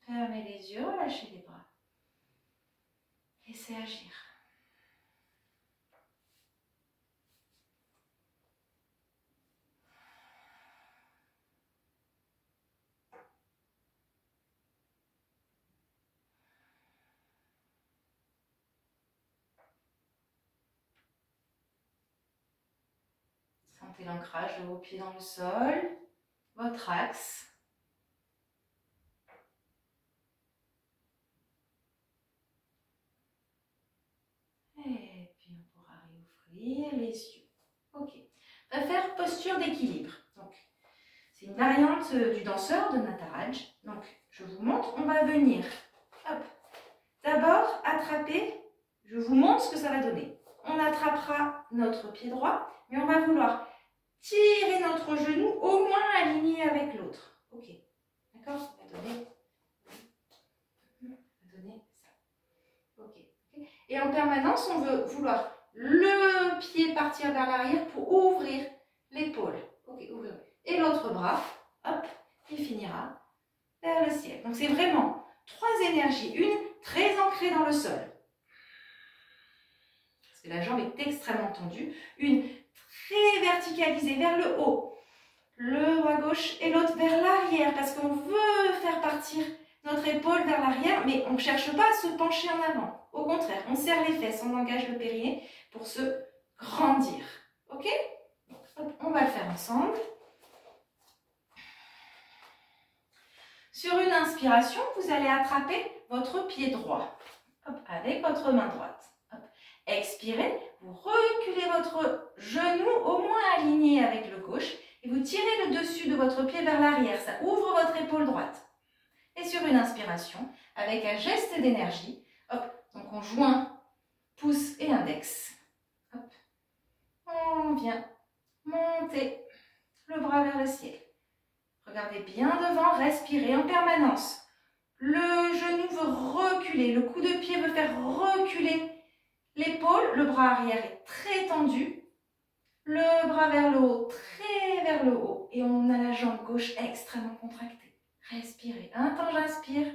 Fermez les yeux, relâchez les bras. Laissez agir. Sentez l'ancrage de vos pieds dans le sol, votre axe. Et puis on pourra réouvrir les yeux. Ok. On va faire posture d'équilibre. Donc, c'est une variante du danseur de Nataraj. Donc, je vous montre, on va venir. Hop. D'abord, attraper. Je vous montre ce que ça va donner. On attrapera notre pied droit, mais on va vouloir tirer notre genou au moins aligné avec l'autre. Ok. D'accord? Ça va donner ça. Ok. Et en permanence, on veut vouloir le pied partir vers l'arrière pour ouvrir l'épaule. Ok, ouvrir. Et l'autre bras, hop, il finira vers le ciel. Donc c'est vraiment 3 énergies. Une très ancrée dans le sol. Parce que la jambe est extrêmement tendue. Une très verticalisée vers le haut. Le bras gauche et l'autre vers l'arrière. Parce qu'on veut faire partir notre épaule vers l'arrière, mais on ne cherche pas à se pencher en avant. Au contraire, on serre les fesses, on engage le périnée pour se grandir. Ok? Donc, on va le faire ensemble. Sur une inspiration, vous allez attraper votre pied droit. Hop, avec votre main droite. Hop. Expirez, vous reculez votre genou au moins aligné avec le gauche et vous tirez le dessus de votre pied vers l'arrière. Ça ouvre votre épaule droite. Et sur une inspiration, avec un geste d'énergie, hop, donc on joint pouce et index. Hop, on vient monter le bras vers le ciel. Regardez bien devant, respirez en permanence. Le genou veut reculer, le coup de pied veut faire reculer l'épaule. Le bras arrière est très tendu. Le bras vers le haut, très vers le haut. Et on a la jambe gauche extrêmement contractée. Respirez. 1 temps j'inspire,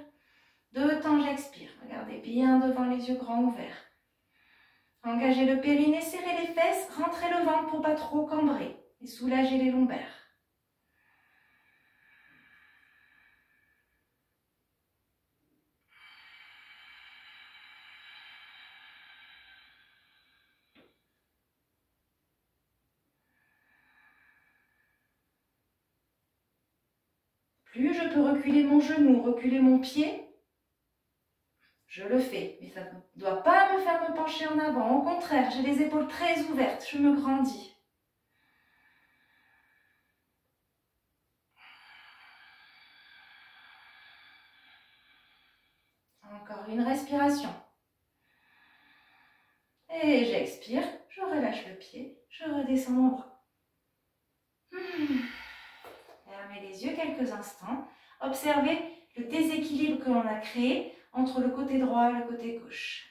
2 temps j'expire. Regardez bien devant les yeux grands ouverts. Engagez le périnée, serrez les fesses, rentrez le ventre pour pas trop cambrer et soulagez les lombaires. Plus je peux reculer mon genou, reculer mon pied, je le fais. Mais ça ne doit pas me faire me pencher en avant. Au contraire, j'ai les épaules très ouvertes, je me grandis. Encore une respiration. Et j'expire, je relâche le pied, je redescends mon bras. Fermez Fermez les yeux quelques instants. Observez le déséquilibre que l'on a créé entre le côté droit et le côté gauche.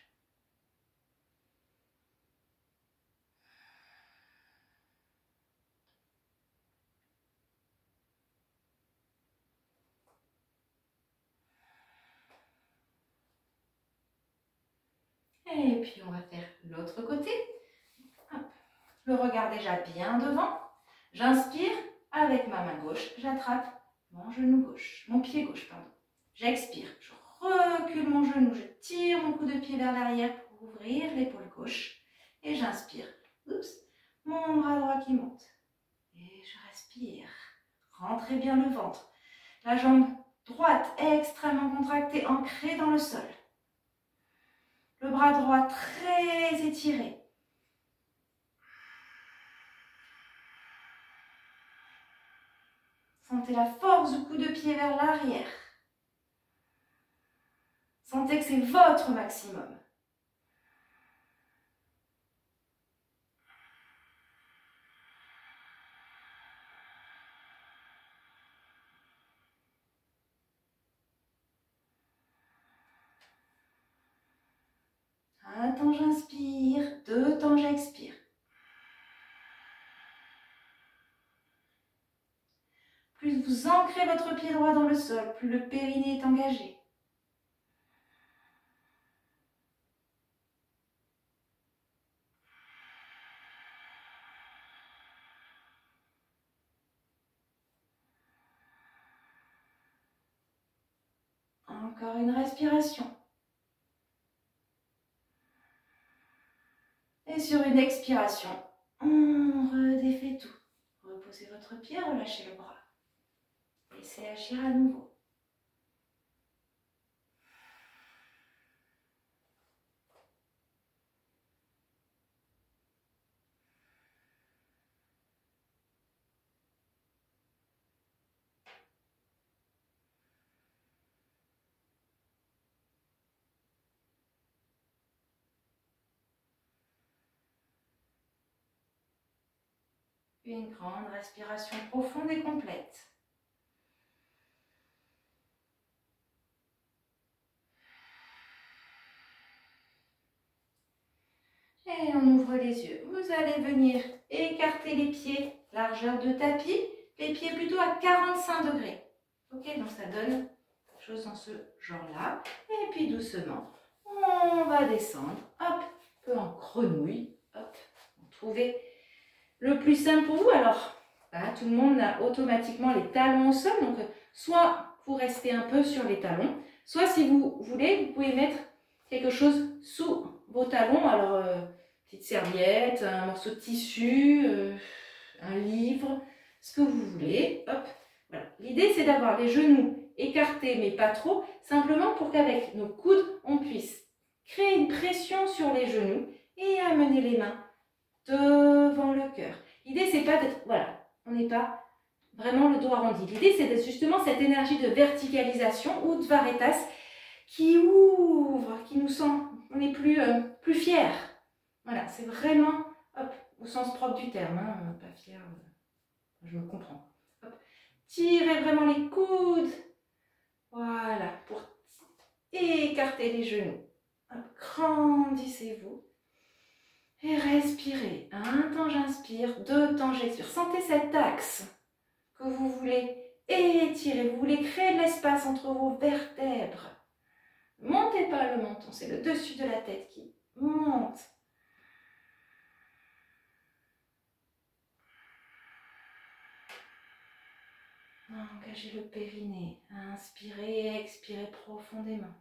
Et puis on va faire l'autre côté. Hop. Le regard déjà bien devant. J'inspire avec ma main gauche, j'attrape mon genou gauche, mon pied gauche, pardon. J'expire, je recule mon genou, je tire mon coup de pied vers l'arrière pour ouvrir l'épaule gauche. Et j'inspire, oups, mon bras droit qui monte. Et je respire, rentrez bien le ventre. La jambe droite extrêmement contractée, ancrée dans le sol. Le bras droit très étiré. Sentez la force du coup de pied vers l'arrière. Sentez que c'est votre maximum. Un temps j'inspire, 2 temps j'expire. Plus vous ancrez votre pied droit dans le sol, plus le périnée est engagé. Encore une respiration. Et sur une expiration, on redéfait tout. Reposez votre pied, relâchez le bras. Laissez agir à nouveau. Une grande respiration profonde et complète. Et on ouvre les yeux. Vous allez venir écarter les pieds, largeur de tapis, les pieds plutôt à 45 degrés. Ok, donc ça donne quelque chose dans ce genre-là. Et puis doucement, on va descendre. Hop, un peu en grenouille. Hop, trouvez le plus simple pour vous. Alors, là, tout le monde a automatiquement les talons au sol. Donc, soit vous restez un peu sur les talons, soit si vous voulez, vous pouvez mettre quelque chose sous vos talons. Alors, petite serviette, un morceau de tissu, un livre, ce que vous voulez. Hop, voilà. L'idée, c'est d'avoir les genoux écartés, mais pas trop, simplement pour qu'avec nos coudes, on puisse créer une pression sur les genoux et amener les mains devant le cœur. L'idée, c'est pas d'être, voilà, on n'est pas vraiment le dos arrondi. L'idée, c'est d'être justement cette énergie de verticalisation ou de varitas qui ouvre, qui nous sent, on est plus fier. Voilà, c'est vraiment, hop, au sens propre du terme, hein, pas fier, je me comprends. Hop. Tirez vraiment les coudes, voilà, pour écarter les genoux. Hop, grandissez-vous. Et respirez. Un temps j'inspire, 2 temps j'expire. Sentez cet axe que vous voulez étirer. Vous voulez créer de l'espace entre vos vertèbres. Montez pas le menton, c'est le dessus de la tête qui monte. Engagez le périnée. Inspirez et expirez profondément.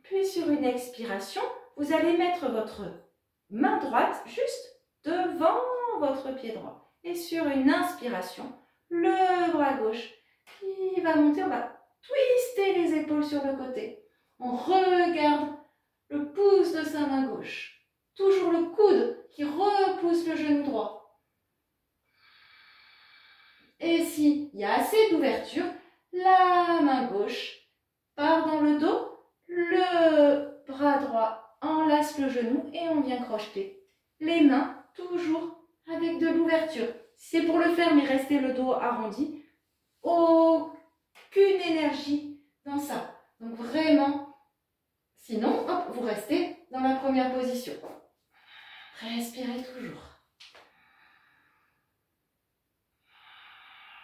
Puis sur une expiration, vous allez mettre votre main droite juste devant votre pied droit. Et sur une inspiration, le bras gauche qui va monter, on va twister les épaules sur le côté. On regarde le pouce de sa main gauche. Toujours le coude qui repousse le genou droit. Et s'il y a assez d'ouverture, la main gauche part dans le dos. Le bras droit enlace passe le genou et on vient crocheter. Les mains, toujours avec de l'ouverture. Si c'est pour le faire, mais restez le dos arrondi. Aucune énergie dans ça. Donc vraiment, sinon, hop, vous restez dans la première position. Respirez toujours.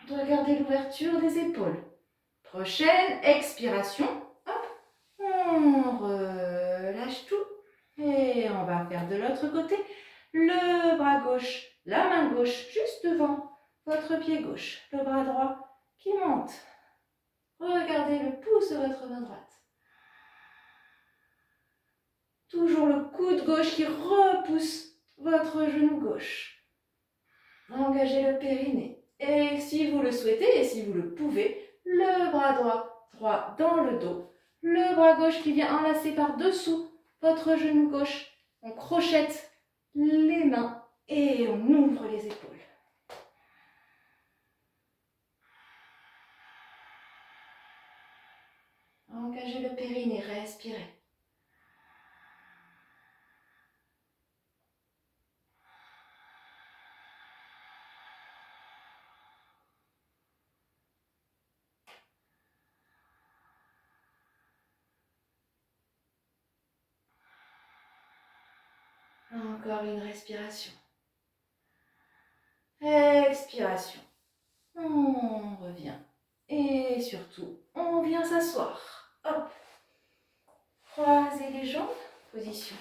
On doit garder l'ouverture des épaules. Prochaine expiration. Hop, on relâche tout. Et on va faire de l'autre côté. Le bras gauche, la main gauche juste devant votre pied gauche. Le bras droit qui monte. Regardez le pouce de votre main droite. Toujours le coude gauche qui repousse votre genou gauche. Engagez le périnée. Et si vous le souhaitez et si vous le pouvez, le bras droit dans le dos. Le bras gauche qui vient enlacer par-dessous votre genou gauche. On crochette les mains et on ouvre les épaules. Engagez le périnée, respirez. Encore une respiration. Expiration. On revient. Et surtout, on vient s'asseoir. Hop. Croisez les jambes. Position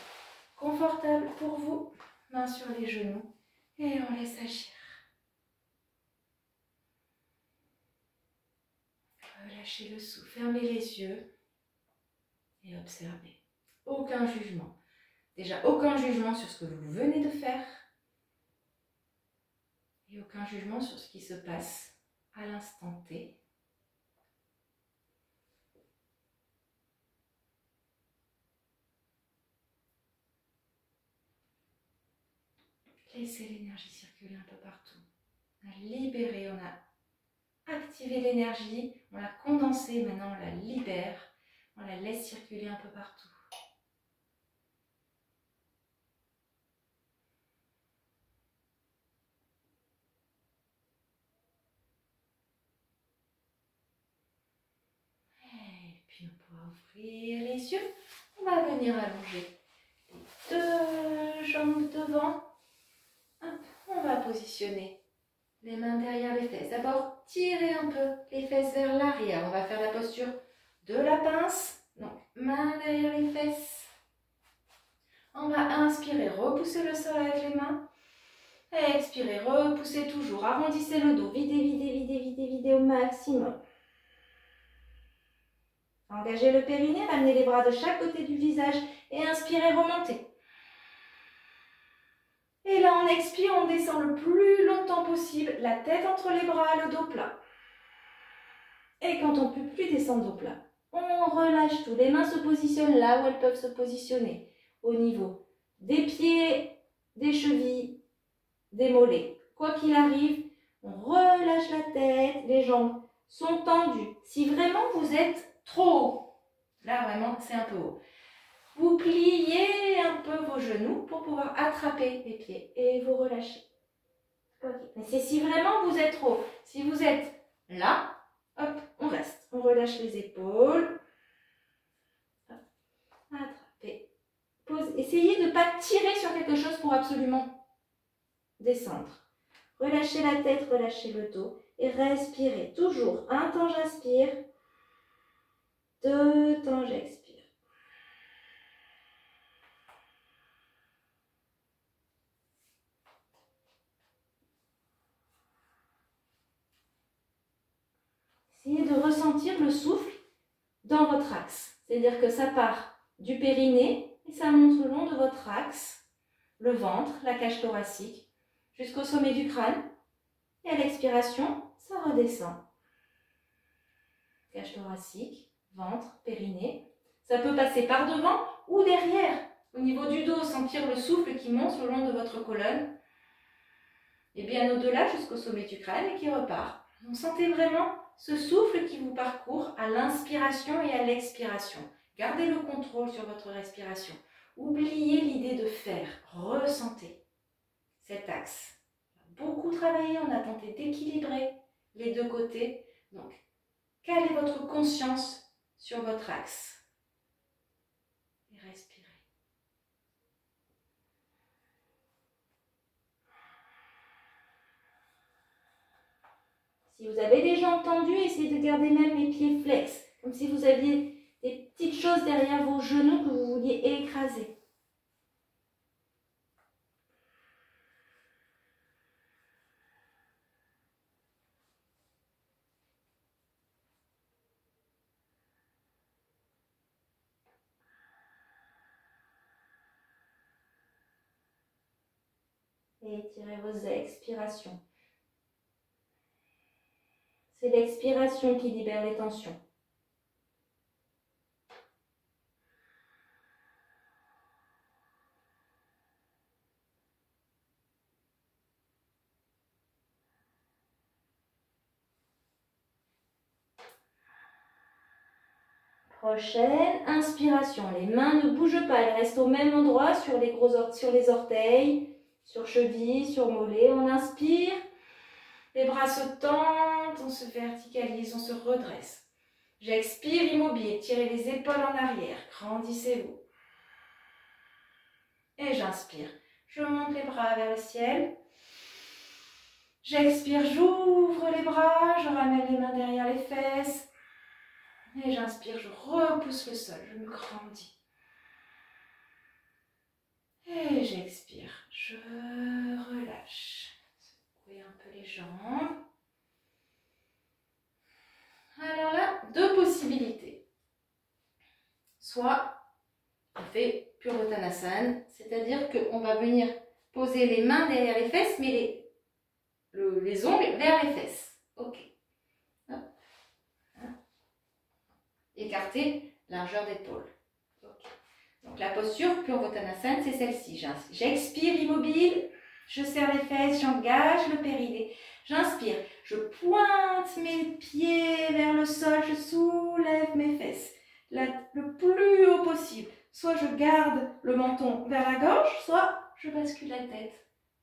confortable pour vous. Main sur les genoux. Et on laisse agir. Relâchez le souffle. Fermez les yeux. Et observez. Aucun jugement. Déjà, aucun jugement sur ce que vous venez de faire. Et aucun jugement sur ce qui se passe à l'instant T. Laissez l'énergie circuler un peu partout. On a libéré, on a activé l'énergie, on l'a condensée, maintenant on la libère, on la laisse circuler un peu partout. Et puis on pourra ouvrir les yeux. On va venir allonger les deux jambes devant. Hop, on va positionner les mains derrière les fesses. D'abord, tirez un peu les fesses vers l'arrière. On va faire la posture de la pince. Donc, main derrière les fesses. On va inspirer, repousser le sol avec les mains. Expirez, repoussez toujours. Arrondissez le dos. Videz, videz, videz, videz, videz au maximum. Engagez le périnée, ramenez les bras de chaque côté du visage et inspirez, remontez. Et là, on expire, on descend le plus longtemps possible, la tête entre les bras, le dos plat. Et quand on ne peut plus descendre au plat, on relâche tout. Les mains se positionnent là où elles peuvent se positionner, au niveau des pieds, des chevilles, des mollets. Quoi qu'il arrive, on relâche la tête, les jambes sont tendues. Si vraiment vous êtes trop haut, là vraiment c'est un peu haut, vous pliez un peu vos genoux pour pouvoir attraper les pieds et vous relâchez. Okay. Mais c'est si vraiment vous êtes trop. Si vous êtes là, hop, on reste. On relâche les épaules. Hop. Attrapez. Pose. Essayez de ne pas tirer sur quelque chose pour absolument descendre. Relâchez la tête, relâchez le dos et respirez. Toujours un temps j'inspire, 2 temps j'expire. Essayez de ressentir le souffle dans votre axe. C'est-à-dire que ça part du périnée et ça monte le long de votre axe, le ventre, la cage thoracique, jusqu'au sommet du crâne. Et à l'expiration, ça redescend. Cage thoracique, ventre, périnée. Ça peut passer par devant ou derrière, au niveau du dos, sentir le souffle qui monte le long de votre colonne. Et bien au-delà jusqu'au sommet du crâne et qui repart. Donc sentez vraiment ce souffle qui vous parcourt à l'inspiration et à l'expiration. Gardez le contrôle sur votre respiration. Oubliez l'idée de faire, ressentez cet axe. Beaucoup travaillé, on a tenté d'équilibrer les deux côtés. Donc, quelle est votre conscience sur votre axe? Et respirez. Si vous avez déjà entendu, essayez de garder même les pieds flex, comme si vous aviez des petites choses derrière vos genoux que vous vouliez écraser. Et étirez vos expirations. C'est l'expiration qui libère les tensions. Prochaine inspiration. Les mains ne bougent pas, elles restent au même endroit sur les orteils, sur cheville, sur mollet. On inspire, les bras se tendent, on se verticalise, on se redresse. J'expire, immobile, tirez les épaules en arrière, grandissez-vous. Et j'inspire, je monte les bras vers le ciel. J'expire, j'ouvre les bras, je ramène les mains derrière les fesses. Et j'inspire, je repousse le sol, je me grandis. Et j'expire, je relâche. Secouez un peu les jambes. Alors là, deux possibilités. Soit on fait Purvottanasana, c'est-à-dire qu'on va venir poser les mains derrière les fesses, mais les ongles vers les fesses. Ok. Écarter largeur d'épaule. Okay. Donc la posture Purvottanasana, c'est celle-ci. J'expire immobile, je serre les fesses, j'engage le périnée. J'inspire, je pointe mes pieds vers le sol, je soulève mes fesses le plus haut possible. Soit je garde le menton vers la gorge, soit je bascule la tête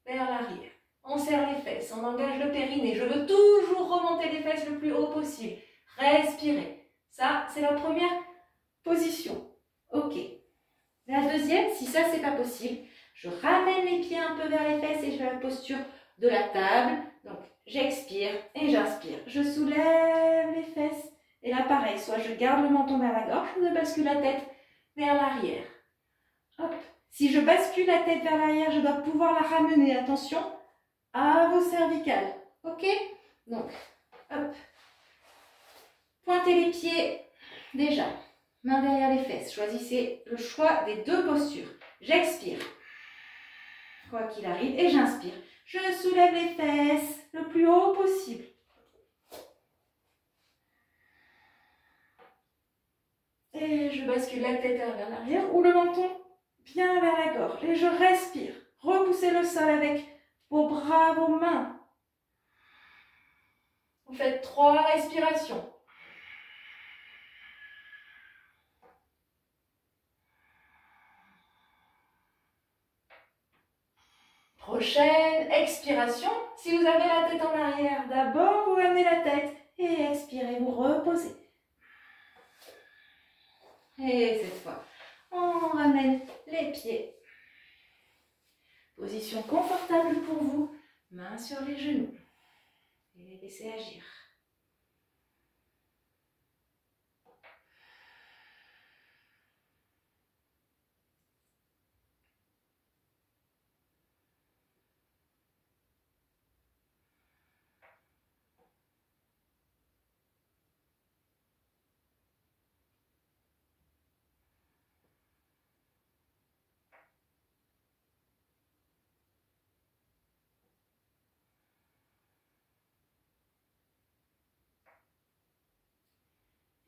vers l'arrière. On serre les fesses, on engage le périnée. Je veux toujours remonter les fesses le plus haut possible. Respirez. Ça, c'est la première position. Ok. La deuxième, si ça, c'est pas possible, je ramène les pieds un peu vers les fesses et je fais la posture de la table. Donc, j'expire et j'inspire. Je soulève les fesses. Et là, pareil, soit je garde le menton vers la gorge, ou je bascule la tête vers l'arrière. Hop. Si je bascule la tête vers l'arrière, je dois pouvoir la ramener, attention, à vos cervicales. Ok? Donc, hop. Pointez les pieds, déjà, main derrière les fesses. Choisissez le choix des deux postures. J'expire, quoi qu'il arrive, et j'inspire. Je soulève les fesses le plus haut possible. Et je bascule la tête vers l'arrière ou le menton bien vers la gorge. Et je respire. Repoussez le sol avec vos bras, vos mains. Vous faites 3 respirations. Prochaine expiration. Si vous avez la tête en arrière, d'abord vous ramenez la tête et expirez, vous reposez. Et cette fois, on ramène les pieds. Position confortable pour vous, mains sur les genoux. Et les laissez agir.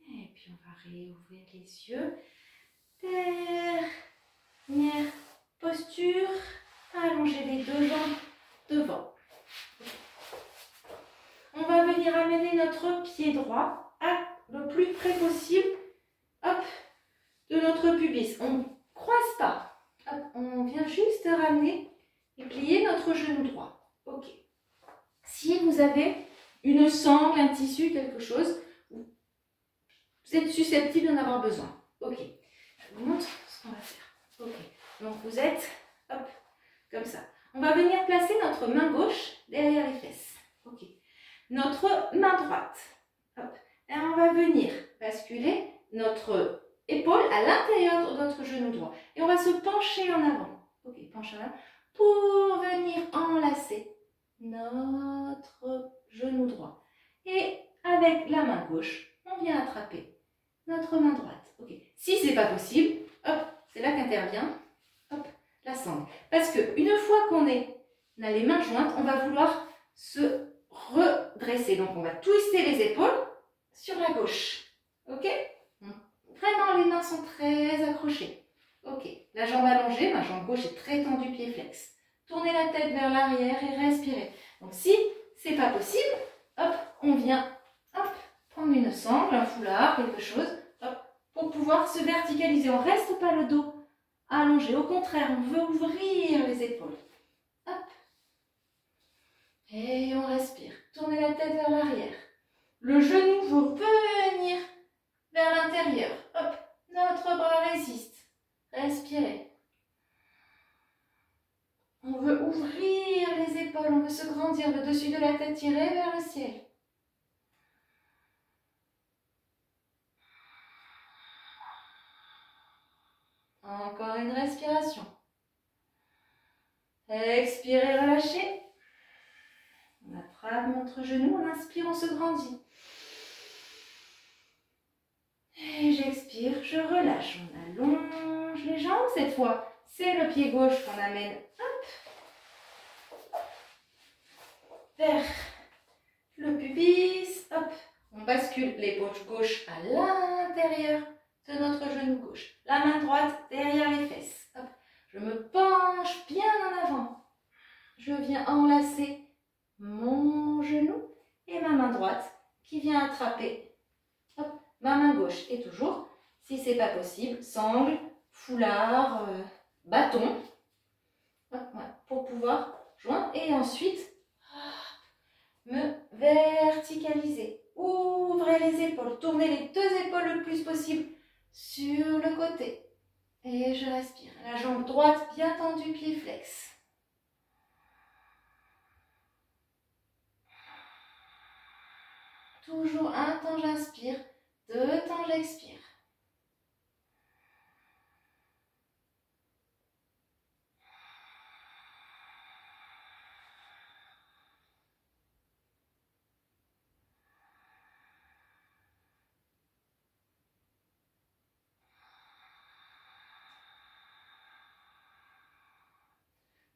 Et puis on va réouvrir les yeux. Dernière posture. Allongez les deux jambes devant. On va venir amener notre pied droit le plus près possible, hop, de notre pubis. On ne croise pas. juste ramener et plier notre genou droit. Ok. Si vous avez une sangle, un tissu, quelque chose, vous êtes susceptible d'en avoir besoin. Ok. Je vous montre ce qu'on va faire. Ok. Donc vous êtes, hop, comme ça. On va venir placer notre main gauche derrière les fesses. Ok. Notre main droite. Hop. Et on va venir basculer notre épaule à l'intérieur de notre genou droit. Et on va se pencher en avant. Ok, penche en avant. Pour venir enlacer notre genou droit. Et avec la main gauche, on vient attraper notre main droite. Ok. Si ce n'est pas possible, hop, c'est là qu'intervient la sangle. Parce qu'une fois qu'on a les mains jointes, on va vouloir se redresser. Donc on va twister les épaules sur la gauche. Ok? Vraiment, les mains sont très accrochées. Ok. La jambe allongée, ma jambe gauche est très tendue, pied flex. Tournez la tête vers l'arrière et respirez. Donc si c'est pas possible, hop, on vient prendre une sangle, un foulard, quelque chose, hop, pour pouvoir se verticaliser. On ne reste pas le dos allongé. Au contraire, on veut ouvrir les épaules. Hop. Et on respire. Tournez la tête vers l'arrière. Le genou veut venir vers l'intérieur. Hop. Notre bras résiste. Respirez. On veut ouvrir les épaules. On veut se grandir. Le dessus de la tête tiré vers le ciel. Encore une respiration. Expirez, relâchez. On attrape notre genou, on inspire, on se grandit. Et j'expire, je relâche. On allonge les jambes cette fois. C'est le pied gauche qu'on amène vers le pubis. Hop. On bascule l'épaule gauche à l'intérieur de notre genou gauche. La main droite derrière les fesses. Hop. Je me penche bien en avant. Je viens enlacer mon genou et ma main droite qui vient attraper ma main gauche. Et toujours, si c'est pas possible, sangle, foulard, bâton, pour pouvoir joindre et ensuite me verticaliser. Ouvrez les épaules, tournez les deux épaules le plus possible sur le côté. Et je respire. La jambe droite bien tendue, pied flex. Toujours un temps j'inspire, deux temps j'expire.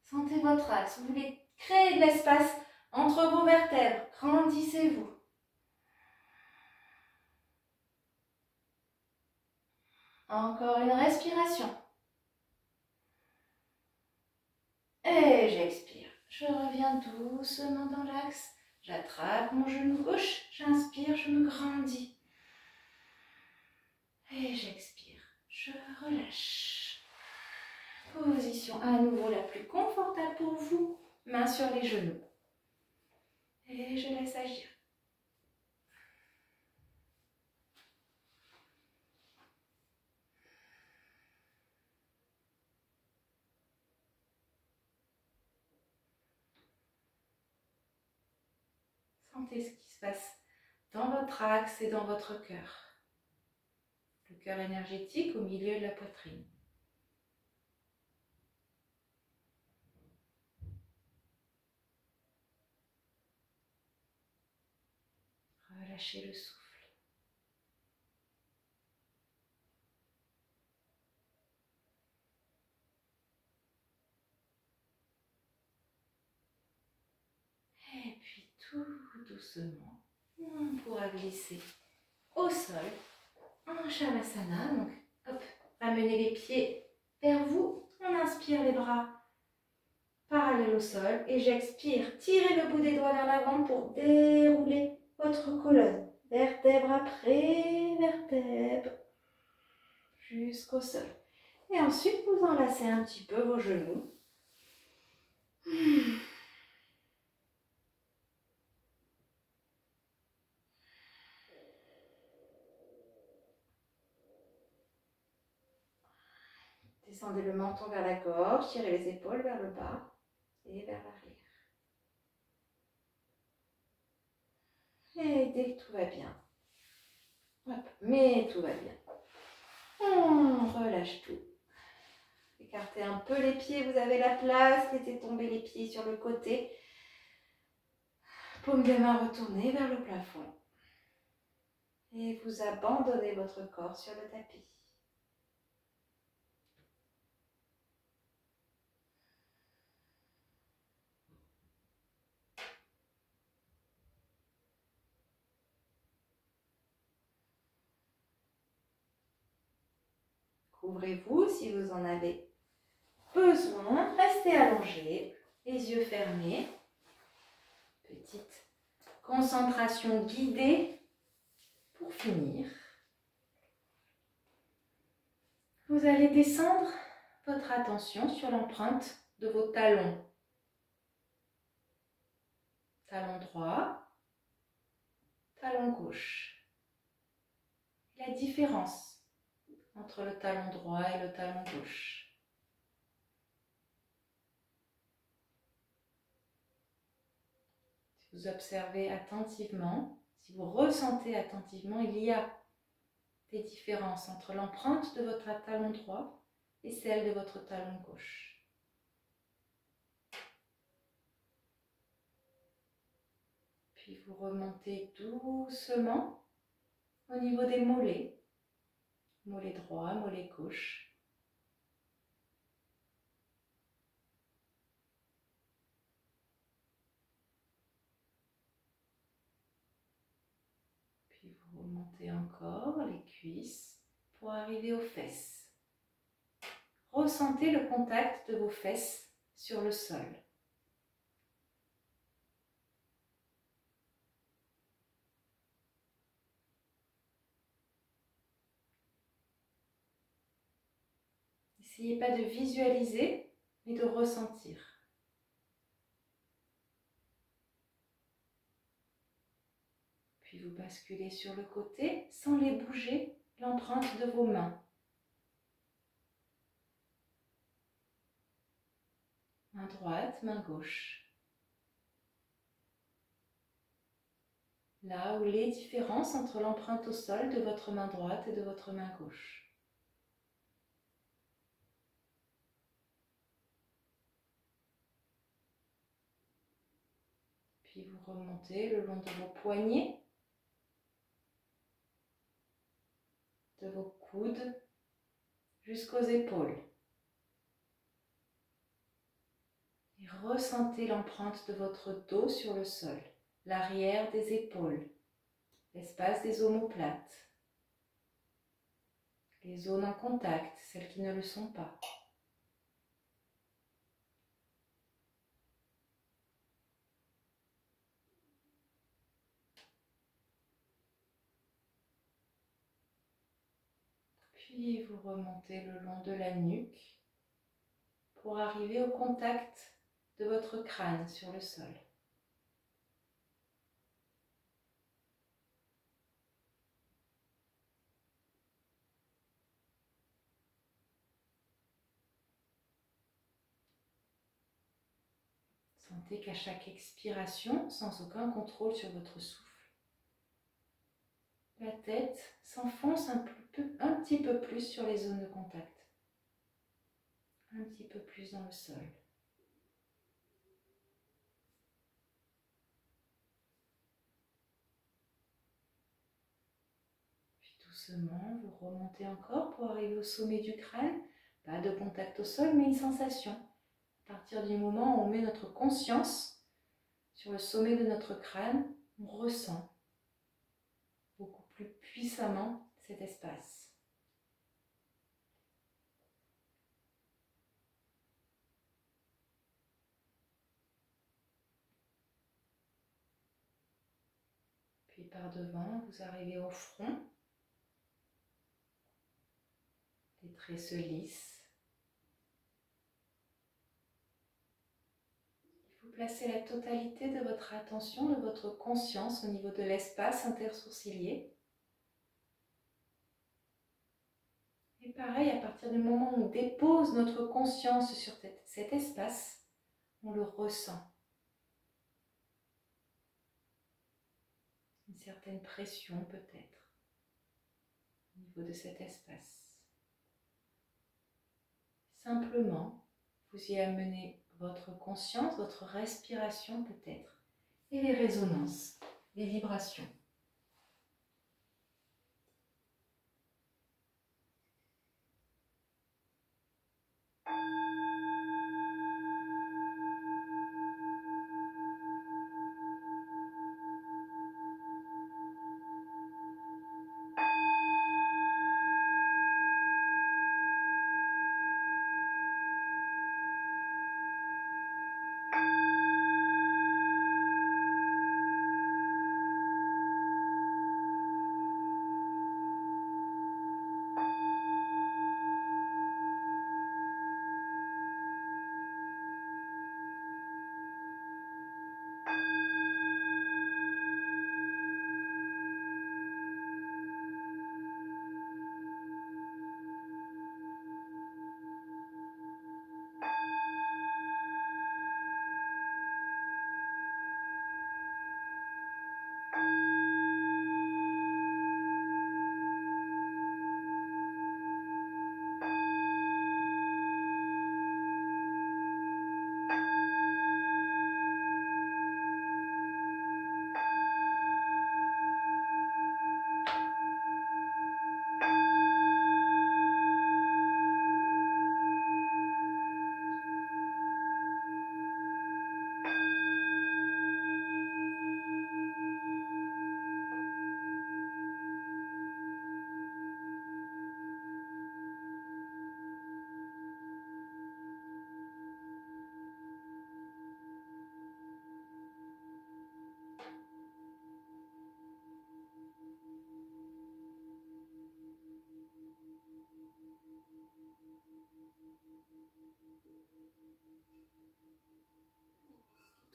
Sentez votre axe. Vous voulez créer de l'espace entre vos vertèbres. Grandissez-vous. Encore une respiration. Et j'expire. Je reviens doucement dans l'axe. J'attrape mon genou gauche. J'inspire, je me grandis. Et j'expire. Je relâche. Position à nouveau la plus confortable pour vous. Mains sur les genoux. Et je laisse agir. Sentez ce qui se passe dans votre axe et dans votre cœur. Le cœur énergétique au milieu de la poitrine. Relâchez le souffle. Et puis tout doucement, on pourra glisser au sol en Shavasana. Donc, hop, ramenez les pieds vers vous. On inspire les bras parallèles au sol et j'expire. Tirez le bout des doigts vers l'avant pour dérouler votre colonne. Vertèbre après vertèbre jusqu'au sol. Et ensuite, vous enlacez un petit peu vos genoux. Descendez le menton vers la gorge, tirez les épaules vers le bas et vers l'arrière. Et dès que tout va bien, hop, mais tout va bien, on relâche tout. Écartez un peu les pieds, vous avez la place, laissez tomber les pieds sur le côté. Paume de main retournée vers le plafond. Et vous abandonnez votre corps sur le tapis. Couvrez-vous si vous en avez besoin. Restez allongé, les yeux fermés. Petite concentration guidée pour finir. Vous allez descendre votre attention sur l'empreinte de vos talons. Talon droit, talon gauche. La différence entre le talon droit et le talon gauche. Si vous observez attentivement, si vous ressentez attentivement, il y a des différences entre l'empreinte de votre talon droit et celle de votre talon gauche. Puis vous remontez doucement au niveau des mollets. Mollet droit, mollet gauche. Puis vous remontez encore les cuisses pour arriver aux fesses. Ressentez le contact de vos fesses sur le sol. N'essayez pas de visualiser, mais de ressentir. Puis vous basculez sur le côté sans les bouger, l'empreinte de vos mains. Main droite, main gauche. Là où les différences entre l'empreinte au sol de votre main droite et de votre main gauche. Puis vous remontez le long de vos poignets, de vos coudes, jusqu'aux épaules. Et ressentez l'empreinte de votre dos sur le sol, l'arrière des épaules, l'espace des omoplates, les zones en contact, celles qui ne le sont pas. Puis vous remontez le long de la nuque pour arriver au contact de votre crâne sur le sol. Sentez qu'à chaque expiration, sans aucun contrôle sur votre souffle, la tête s'enfonce un petit peu plus sur les zones de contact, un petit peu plus dans le sol. Puis doucement, vous remontez encore pour arriver au sommet du crâne. Pas de contact au sol, mais une sensation. À partir du moment où on met notre conscience sur le sommet de notre crâne, on ressent beaucoup plus puissamment cet espace. Puis par devant, vous arrivez au front. Les traits se lissent. placez la totalité de votre attention, de votre conscience au niveau de l'espace intersourcilier. Et pareil, à partir du moment où on dépose notre conscience sur cet espace, on le ressent. Une certaine pression peut-être au niveau de cet espace. Simplement, vous y amenez votre conscience, votre respiration peut-être, et les résonances, les vibrations.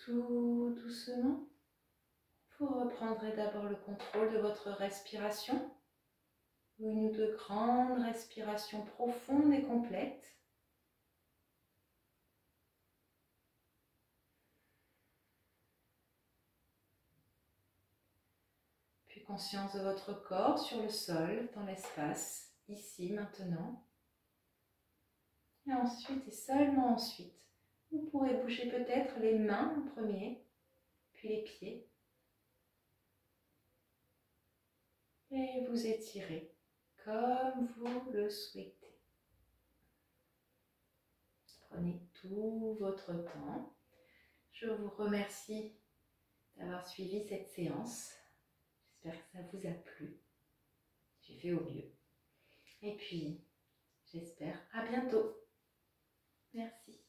Tout doucement, vous reprendrez d'abord le contrôle de votre respiration. Une ou deux grandes respirations profondes et complètes. Puis conscience de votre corps sur le sol, dans l'espace, ici, maintenant. Et ensuite, et seulement ensuite, vous pourrez bouger peut-être les mains en premier, puis les pieds. Et vous étirez comme vous le souhaitez. Prenez tout votre temps. Je vous remercie d'avoir suivi cette séance. J'espère que ça vous a plu. J'ai fait au mieux. Et puis, j'espère à bientôt. Merci.